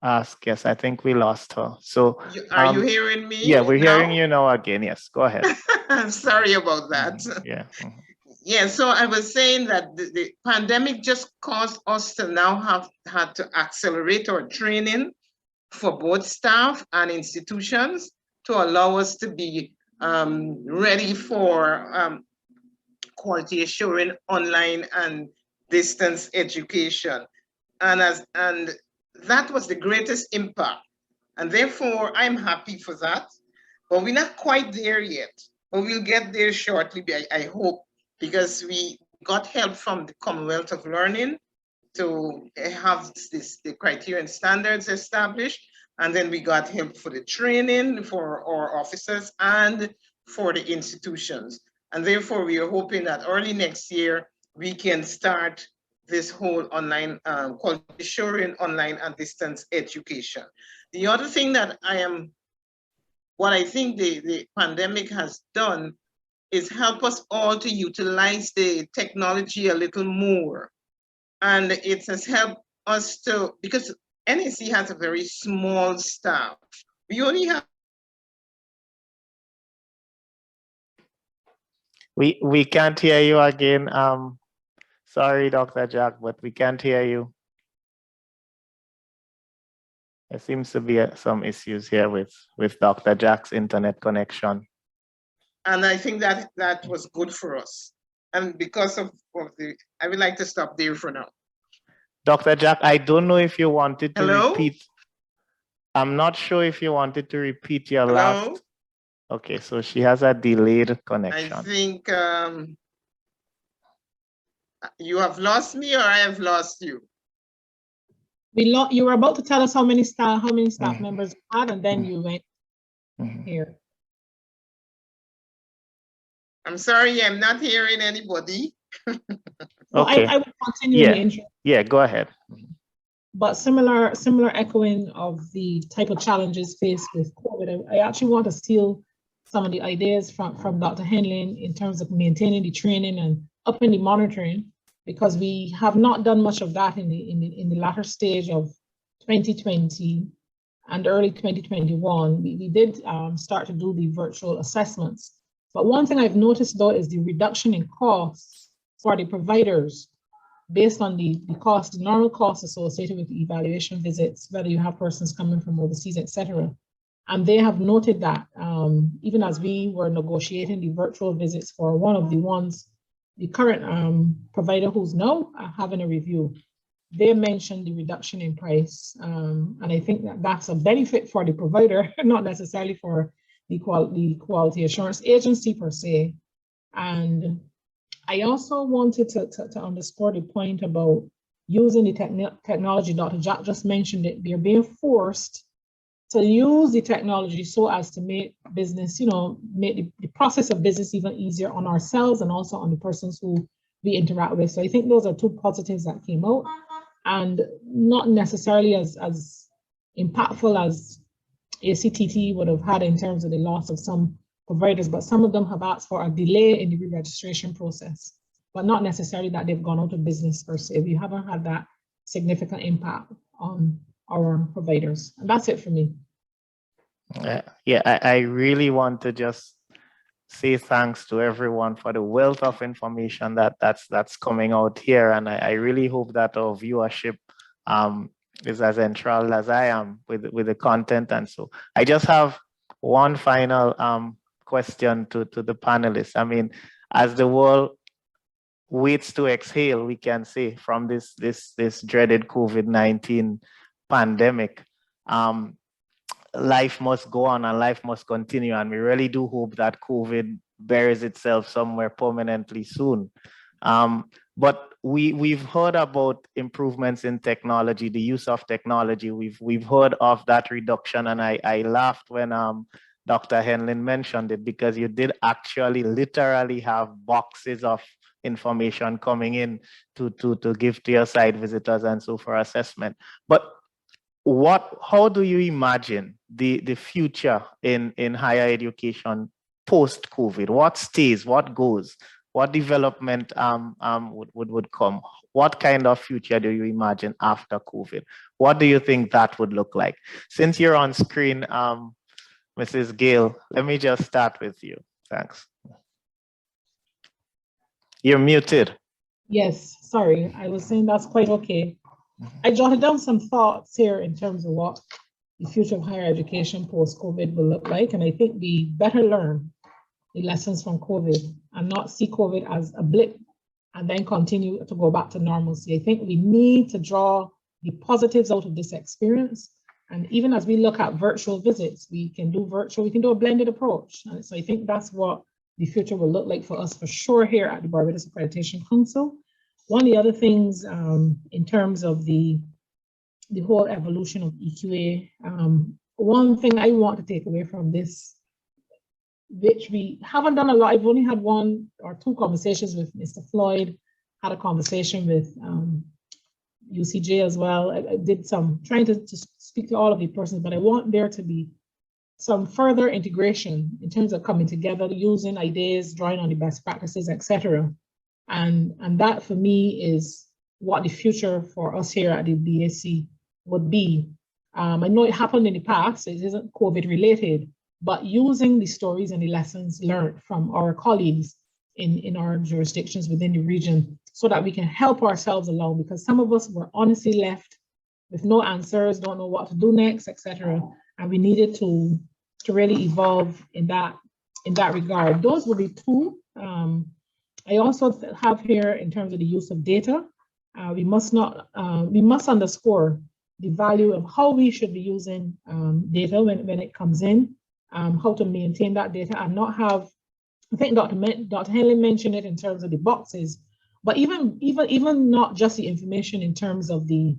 ask. Yes, I think we lost her. So are you hearing me? Yeah, we're now? hearing you now again. Yes, go ahead. Sorry about that. Yeah. Yeah, so I was saying that the pandemic just caused us to now had to accelerate our training for both staff and institutions to allow us to be ready for quality assuring online and distance education. And that was the greatest impact. And therefore, I'm happy for that. But we're not quite there yet. But we'll get there shortly, I hope, because we got help from the Commonwealth of Learning to have the criteria and standards established. And then we got help for the training for our officers and for the institutions. And therefore, we are hoping that early next year, we can start this whole online quality assuring online and distance education. The other thing that what I think the pandemic has done is help us all to utilize the technology a little more. And it has helped us to, because NEC has a very small staff. We only have. We can't hear you again. Sorry, Dr. Jack, but we can't hear you. There seems to be some issues here with Dr. Jack's internet connection. And I think that was good for us. And because of I would like to stop there for now. Dr. Jack, I don't know if you wanted to Hello? repeat. I'm not sure if you wanted to repeat your Hello? last. Okay, so she has a delayed connection. I think you have lost me, or I have lost you. You were about to tell us how many staff members you had, and then you went here. I'm sorry, I'm not hearing anybody. Okay. I will continue in the intro. Yeah, go ahead. But similar echoing of the type of challenges faced with COVID. I actually want to steal some of the ideas from Dr. Henlin in terms of maintaining the training and upping the monitoring, because we have not done much of that in the latter stage of 2020 and early 2021. We did start to do the virtual assessments. But one thing I've noticed, though, is the reduction in costs for the providers based on the normal costs associated with the evaluation visits, whether you have persons coming from overseas, etc. And they have noted that even as we were negotiating the virtual visits for one of the current provider who's now having a review, they mentioned the reduction in price. And I think that's a benefit for the provider, not necessarily for the quality assurance agency per se. And I also wanted to underscore the point about using the technology. Dr. Jack just mentioned it. They're being forced to use the technology so as to make business, make the process of business even easier on ourselves and also on the persons who we interact with. So I think those are two positives that came out, and not necessarily as impactful as ACTT would have had in terms of the loss of some providers, but some of them have asked for a delay in the re-registration process, but not necessarily that they've gone out of business per se. We haven't had that significant impact on our providers. And that's it for me. I really want to just say thanks to everyone for the wealth of information that's coming out here. And I really hope that our viewership is as enthralled as I am with the content. And so I just have one final question to the panelists. I mean, as the world waits to exhale, we can say, from this dreaded COVID-19 pandemic. Life must go on and life must continue, and we really do hope that COVID buries itself somewhere permanently soon. But we've heard about improvements in technology, the use of technology. We've heard of that reduction, and I laughed when Dr. Henlin mentioned it, because you did actually literally have boxes of information coming in to give to your site visitors and so for assessment. But how do you imagine the future in higher education post-COVID? What stays, what goes, what development would come? What kind of future do you imagine after COVID? What do you think that would look like? Since you're on screen, Mrs. Gale, let me just start with you. Thanks. You're muted. Yes, sorry, I was saying that's quite okay. I jotted down some thoughts here in terms of what the future of higher education post-COVID will look like. And I think we better learn the lessons from COVID and not see COVID as a blip and then continue to go back to normalcy. I think we need to draw the positives out of this experience. And even as we look at virtual visits, we can do a blended approach. And so I think that's what the future will look like for us for sure here at the Barbados Accreditation Council. One of the other things in terms of the whole evolution of EQA, one thing I want to take away from this, which we haven't done a lot, I've only had 1 or 2 conversations with Mr. Floyd, had a conversation with UCJ as well. I did some trying to speak to all of the persons, but I want there to be some further integration in terms of coming together, using ideas, drawing on the best practices, etc. And that for me is what the future for us here at the BAC would be. I know it happened in the past, it isn't COVID related, but using the stories and the lessons learned from our colleagues in our jurisdictions within the region so that we can help ourselves along, because some of us were honestly left with no answers, don't know what to do next, etc. And we needed to really evolve in that regard. Those would be 2. I also have here in terms of the use of data, we must underscore the value of how we should be using data when it comes in, how to maintain that data and not have, I think Dr. Henlin mentioned it in terms of the boxes, but even not just the information in terms of the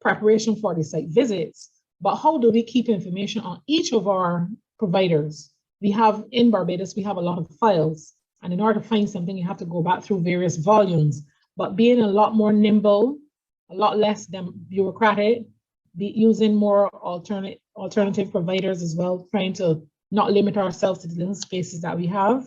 preparation for the site visits, but how do we keep information on each of our providers? We have in Barbados, we have a lot of files. And in order to find something, you have to go back through various volumes, but being a lot more nimble, a lot less bureaucratic, using more alternative providers as well, trying to not limit ourselves to the little spaces that we have.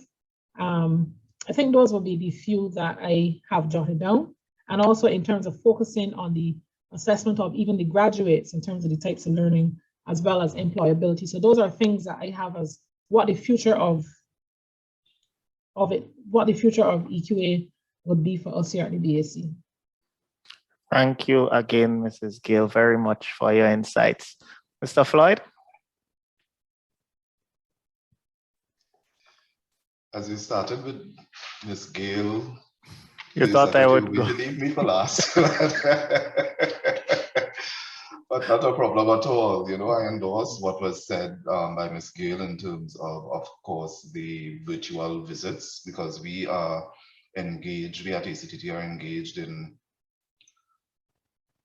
I think those will be the few that I have jotted down. And also in terms of focusing on the assessment of even the graduates in terms of the types of learning, as well as employability. So those are things that I have as what the future of EQA would be for us here at the BAC. Thank you again, Mrs. Gale, very much for your insights. Mr. Floyd? As you started with Ms. Gale, You thought I would go. You leave me for last. But not a problem at all. You know, I endorse what was said by Ms. Gale in terms of course, the virtual visits, because we are engaged, we at ACTT are engaged in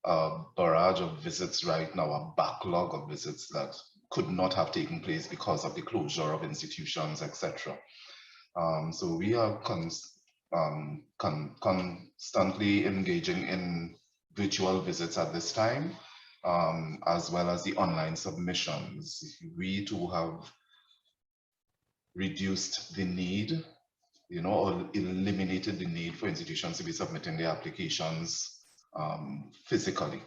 a barrage of visits right now, a backlog of visits that could not have taken place because of the closure of institutions, etc. So we are constantly engaging in virtual visits at this time. As well as the online submissions. We too have reduced the need, you know, or eliminated the need for institutions to be submitting their applications physically.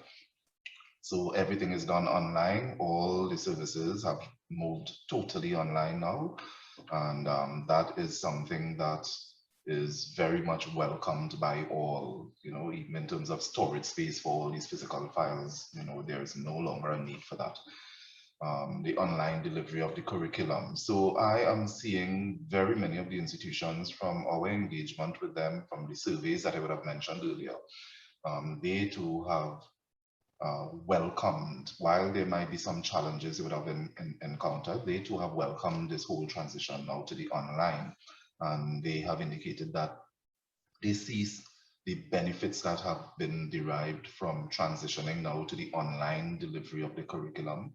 So everything is done online. All the services have moved totally online now. And that is something that is very much welcomed by all, you know, even in terms of storage space for all these physical files, you know, there is no longer a need for that. the online delivery of the curriculum. So I am seeing very many of the institutions from our engagement with them, from the surveys that I would have mentioned earlier, they too have welcomed, while there might be some challenges they would have encountered, they too have welcomed this whole transition now to the online. And they have indicated that they see the benefits that have been derived from transitioning now to the online delivery of the curriculum,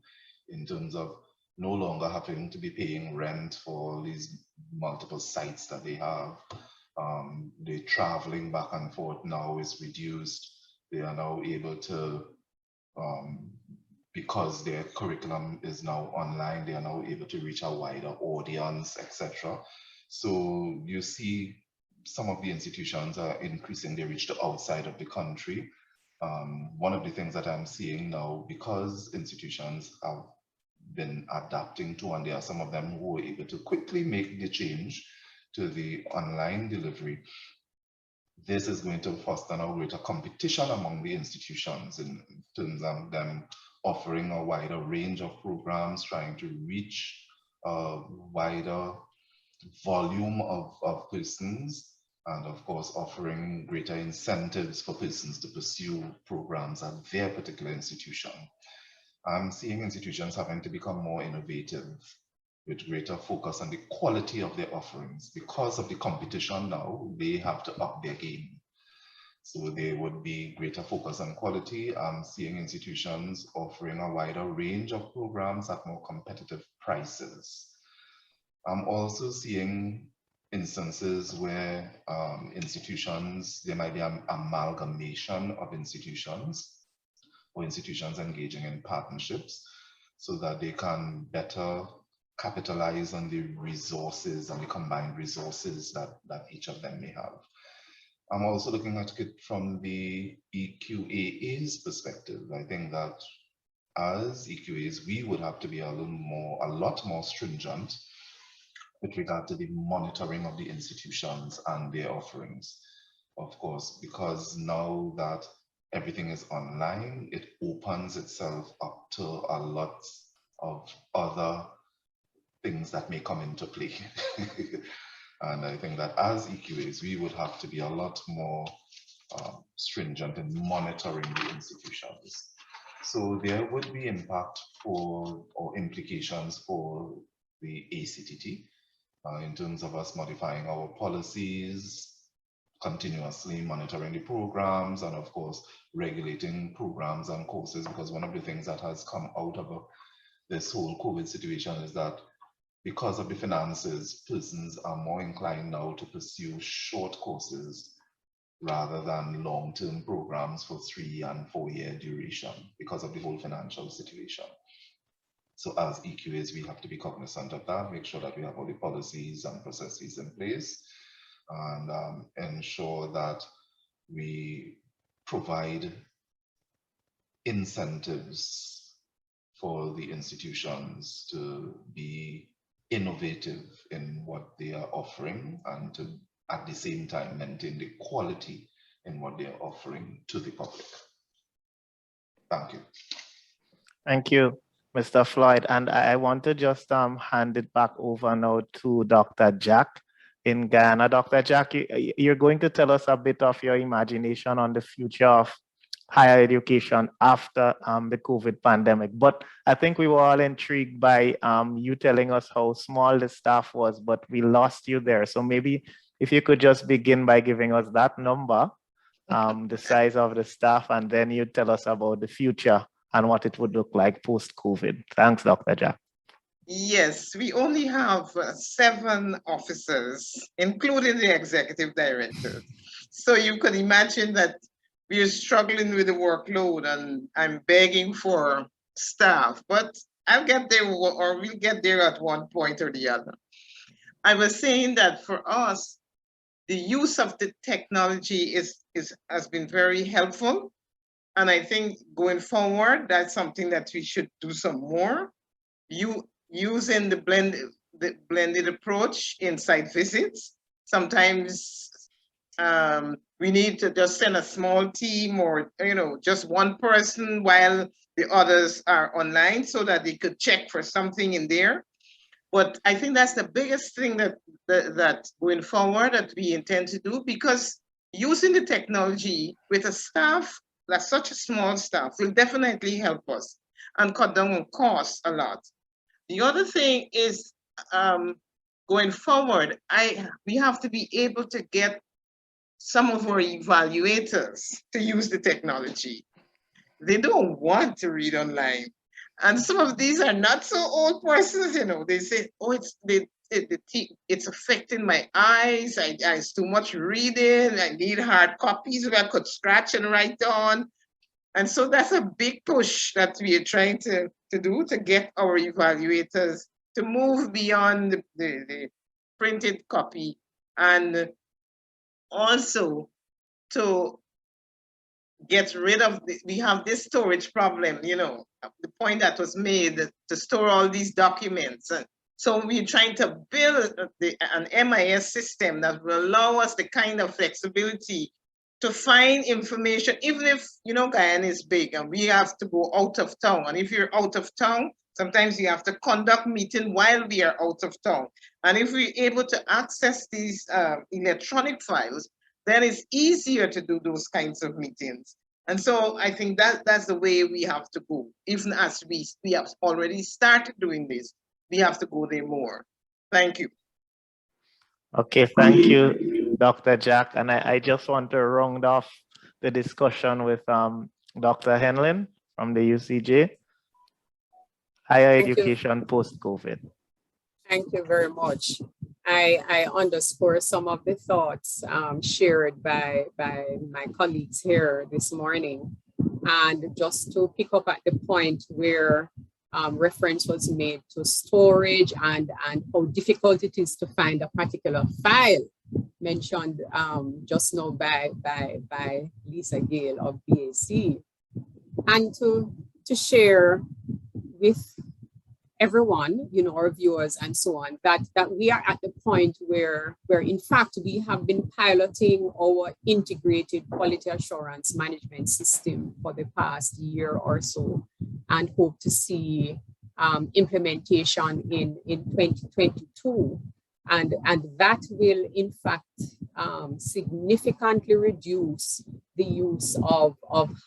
in terms of no longer having to be paying rent for these multiple sites that they have. The traveling back and forth now is reduced. They are now able to, because their curriculum is now online, they are now able to reach a wider audience, etc. So you see some of the institutions are increasing their reach to outside of the country. One of the things that I'm seeing now, because institutions have been adapting to, and there are some of them who are able to quickly make the change to the online delivery, this is going to foster now greater competition among the institutions in terms of them offering a wider range of programs, trying to reach a wider volume of persons, and of course offering greater incentives for persons to pursue programs at their particular institution. I'm seeing institutions having to become more innovative with greater focus on the quality of their offerings. Because of the competition now, they have to up their game. So there would be greater focus on quality. I'm seeing institutions offering a wider range of programs at more competitive prices. I'm also seeing instances where institutions, there might be an amalgamation of institutions, or institutions engaging in partnerships, so that they can better capitalize on the resources and the combined resources that each of them may have. I'm also looking at it from the EQAA's perspective. I think that as EQAs, we would have to be a lot more stringent with regard to the monitoring of the institutions and their offerings. Of course, because now that everything is online, it opens itself up to a lot of other things that may come into play. And I think that as EQAs, we would have to be a lot more stringent in monitoring the institutions. So there would be impact for, or implications for the ACTT in terms of us modifying our policies, continuously monitoring the programs, and of course regulating programs and courses, because one of the things that has come out of this whole COVID situation is that because of the finances, persons are more inclined now to pursue short courses rather than long-term programs for 3 and 4 year duration because of the whole financial situation. So as EQAs, we have to be cognizant of that, make sure that we have all the policies and processes in place, and ensure that we provide incentives for the institutions to be innovative in what they are offering, and to at the same time maintain the quality in what they are offering to the public. Thank you. Thank you, Mr. Floyd. And I want to just hand it back over now to Dr. Jack in Guyana. Dr. Jack, you're going to tell us a bit of your imagination on the future of higher education after the COVID pandemic. But I think we were all intrigued by you telling us how small the staff was, but we lost you there. So maybe if you could just begin by giving us that number, the size of the staff, and then you tell us about the future and what it would look like post-COVID. Thanks, Dr. Jack. Yes, we only have 7 officers, including the executive director. So you could imagine that we are struggling with the workload, and I'm begging for staff, but I'll get there, or we'll get there at one point or the other. I was saying that for us, the use of the technology has been very helpful. And I think going forward, that's something that we should do some more. Using the blended approach in site visits. Sometimes We need to just send a small team or, just one person while the others are online so that they could check for something in there. But I think that's the biggest thing that going forward that we intend to do, because using the technology with a staff, that's such a small staff, will definitely help us and cut down on costs a lot. The other thing is, going forward, we have to be able to get some of our evaluators to use the technology. They don't want to read online. And some of these are not so old persons, they say, oh, it's affecting my eyes. It's too much reading. I need hard copies where I could scratch and write on. And so that's a big push that we are trying to do, to get our evaluators to move beyond the printed copy, and also to get rid of we have this storage problem, the point that was made, to store all these documents. And so we're trying to build an MIS system that will allow us the kind of flexibility to find information, even if, Guyana is big and we have to go out of town. And if you're out of town, sometimes you have to conduct meeting while we are out of town. And if we're able to access these electronic files, then it's easier to do those kinds of meetings. And so I think that's the way we have to go. Even as we have already started doing this, we have to go there more. Thank you. Okay, thank you, Dr. Jack. And I just want to round off the discussion with Dr. Henlin from the UCJ. Higher education post-COVID. Thank you very much. I underscore some of the thoughts shared by my colleagues here this morning. And just to pick up at the point where reference was made to storage and how difficult it is to find a particular file mentioned just now by Lisa Gale of BAC, and to share with everyone, our viewers and so on, that we are at the point where in fact we have been piloting our integrated quality assurance management system for the past year or so, and hope to see implementation in 2022. And that will in fact significantly reduce the use of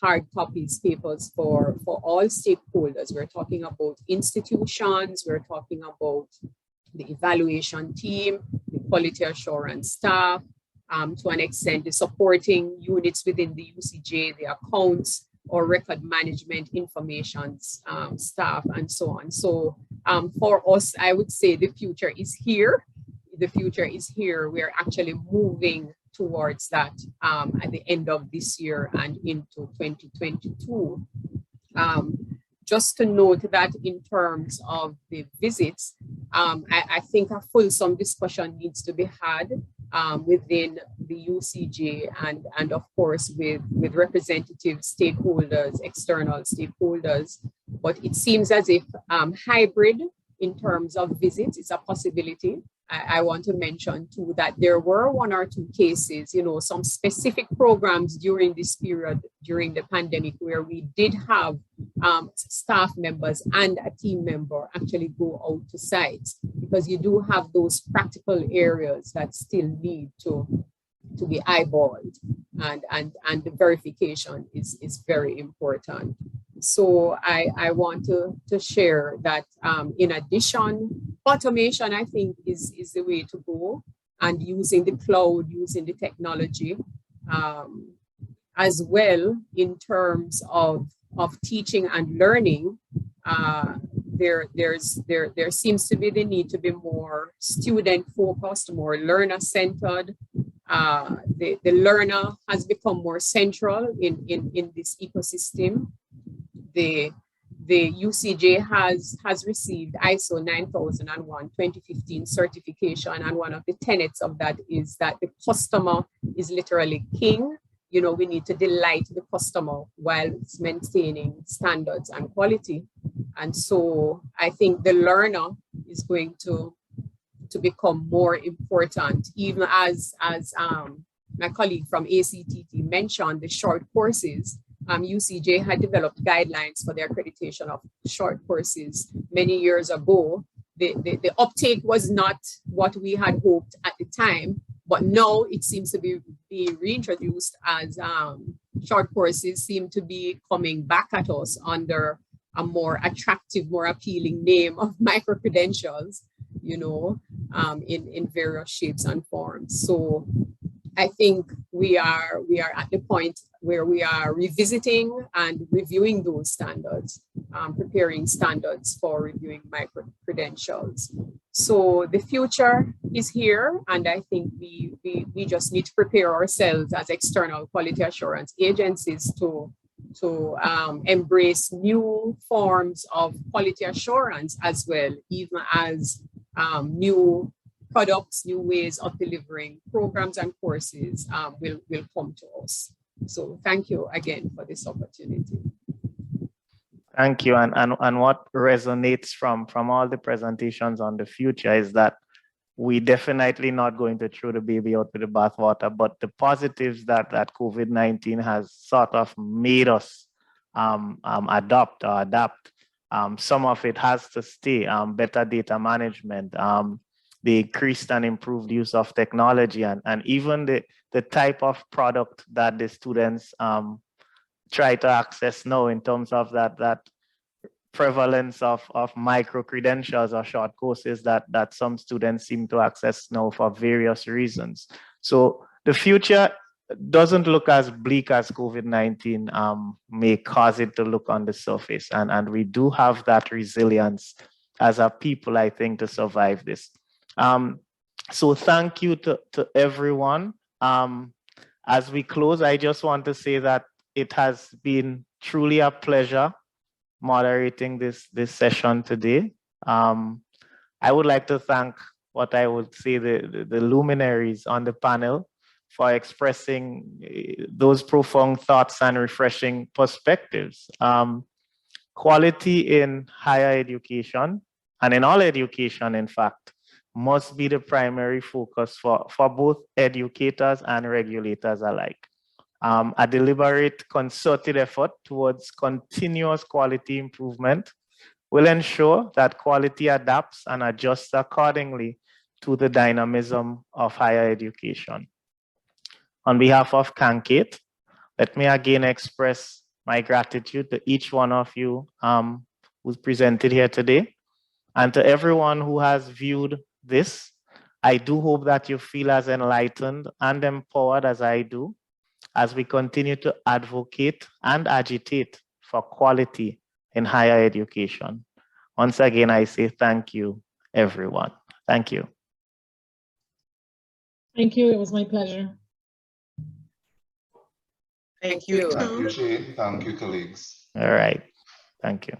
hard copies papers for all stakeholders. We're talking about institutions, we're talking about the evaluation team, the quality assurance staff, to an extent the supporting units within the UCJ, the accounts or record management information staff, and so on. So for us, I would say the future is here. The future is here. We're actually moving towards that at the end of this year and into 2022. Just to note that in terms of the visits, I think a fulsome discussion needs to be had within the UCJ and of course with representative stakeholders, external stakeholders. But it seems as if hybrid in terms of visits is a possibility. I want to mention too that there were one or two cases, some specific programs during this period, during the pandemic, where we did have staff members and a team member actually go out to sites, because you do have those practical areas that still need to be eyeballed, and the verification is very important. So I want to share that in addition, automation, I think, is the way to go, and using the cloud, using the technology, as well in terms of teaching and learning. There seems to be the need to be more student focused, more learner centered. The learner has become more central in this ecosystem. The UCJ has received ISO 9001 2015 certification, and one of the tenets of that is that the customer is literally king. We need to delight the customer while it's maintaining standards and quality. And so I think the learner is going to become more important, even as my colleague from ACTT mentioned the short courses. UCJ had developed guidelines for the accreditation of short courses many years ago. The uptake was not what we had hoped at the time, but now it seems to be reintroduced as short courses seem to be coming back at us under a more attractive, more appealing name of micro-credentials, you know, in various shapes and forms. So I think we are at the point where we are revisiting and reviewing those standards, preparing standards for reviewing micro-credentials. So the future is here, and I think we just need to prepare ourselves as external quality assurance agencies to embrace new forms of quality assurance as well, even as new products, new ways of delivering programs and courses will come to us. So thank you again for this opportunity. Thank you. And what resonates from all the presentations on the future is that we definitely not going to throw the baby out with the bathwater, but the positives that COVID-19 has sort of made us adapt. Some of it has to stay, better data management, the increased and improved use of technology, and even the type of product that the students try to access now in terms of that prevalence of micro-credentials or short courses that some students seem to access now for various reasons. So the future doesn't look as bleak as COVID-19 may cause it to look on the surface. And we do have that resilience as a people, I think, to survive this. So thank you to everyone. As we close, I just want to say that it has been truly a pleasure moderating this session today. I would like to thank what I would say the luminaries on the panel for expressing those profound thoughts and refreshing perspectives. Quality in higher education, and in all education, in fact, must be the primary focus for both educators and regulators alike. A deliberate, concerted effort towards continuous quality improvement will ensure that quality adapts and adjusts accordingly to the dynamism of higher education. On behalf of CANQATE, let me again express my gratitude to each one of you who's presented here today, and to everyone who has viewed this. I do hope that you feel as enlightened and empowered as I do, as we continue to advocate and agitate for quality in higher education. Once again, I say thank you, everyone. Thank you. Thank you. It was my pleasure. Thank you. Thank you, Shane. Thank you, colleagues. All right. Thank you.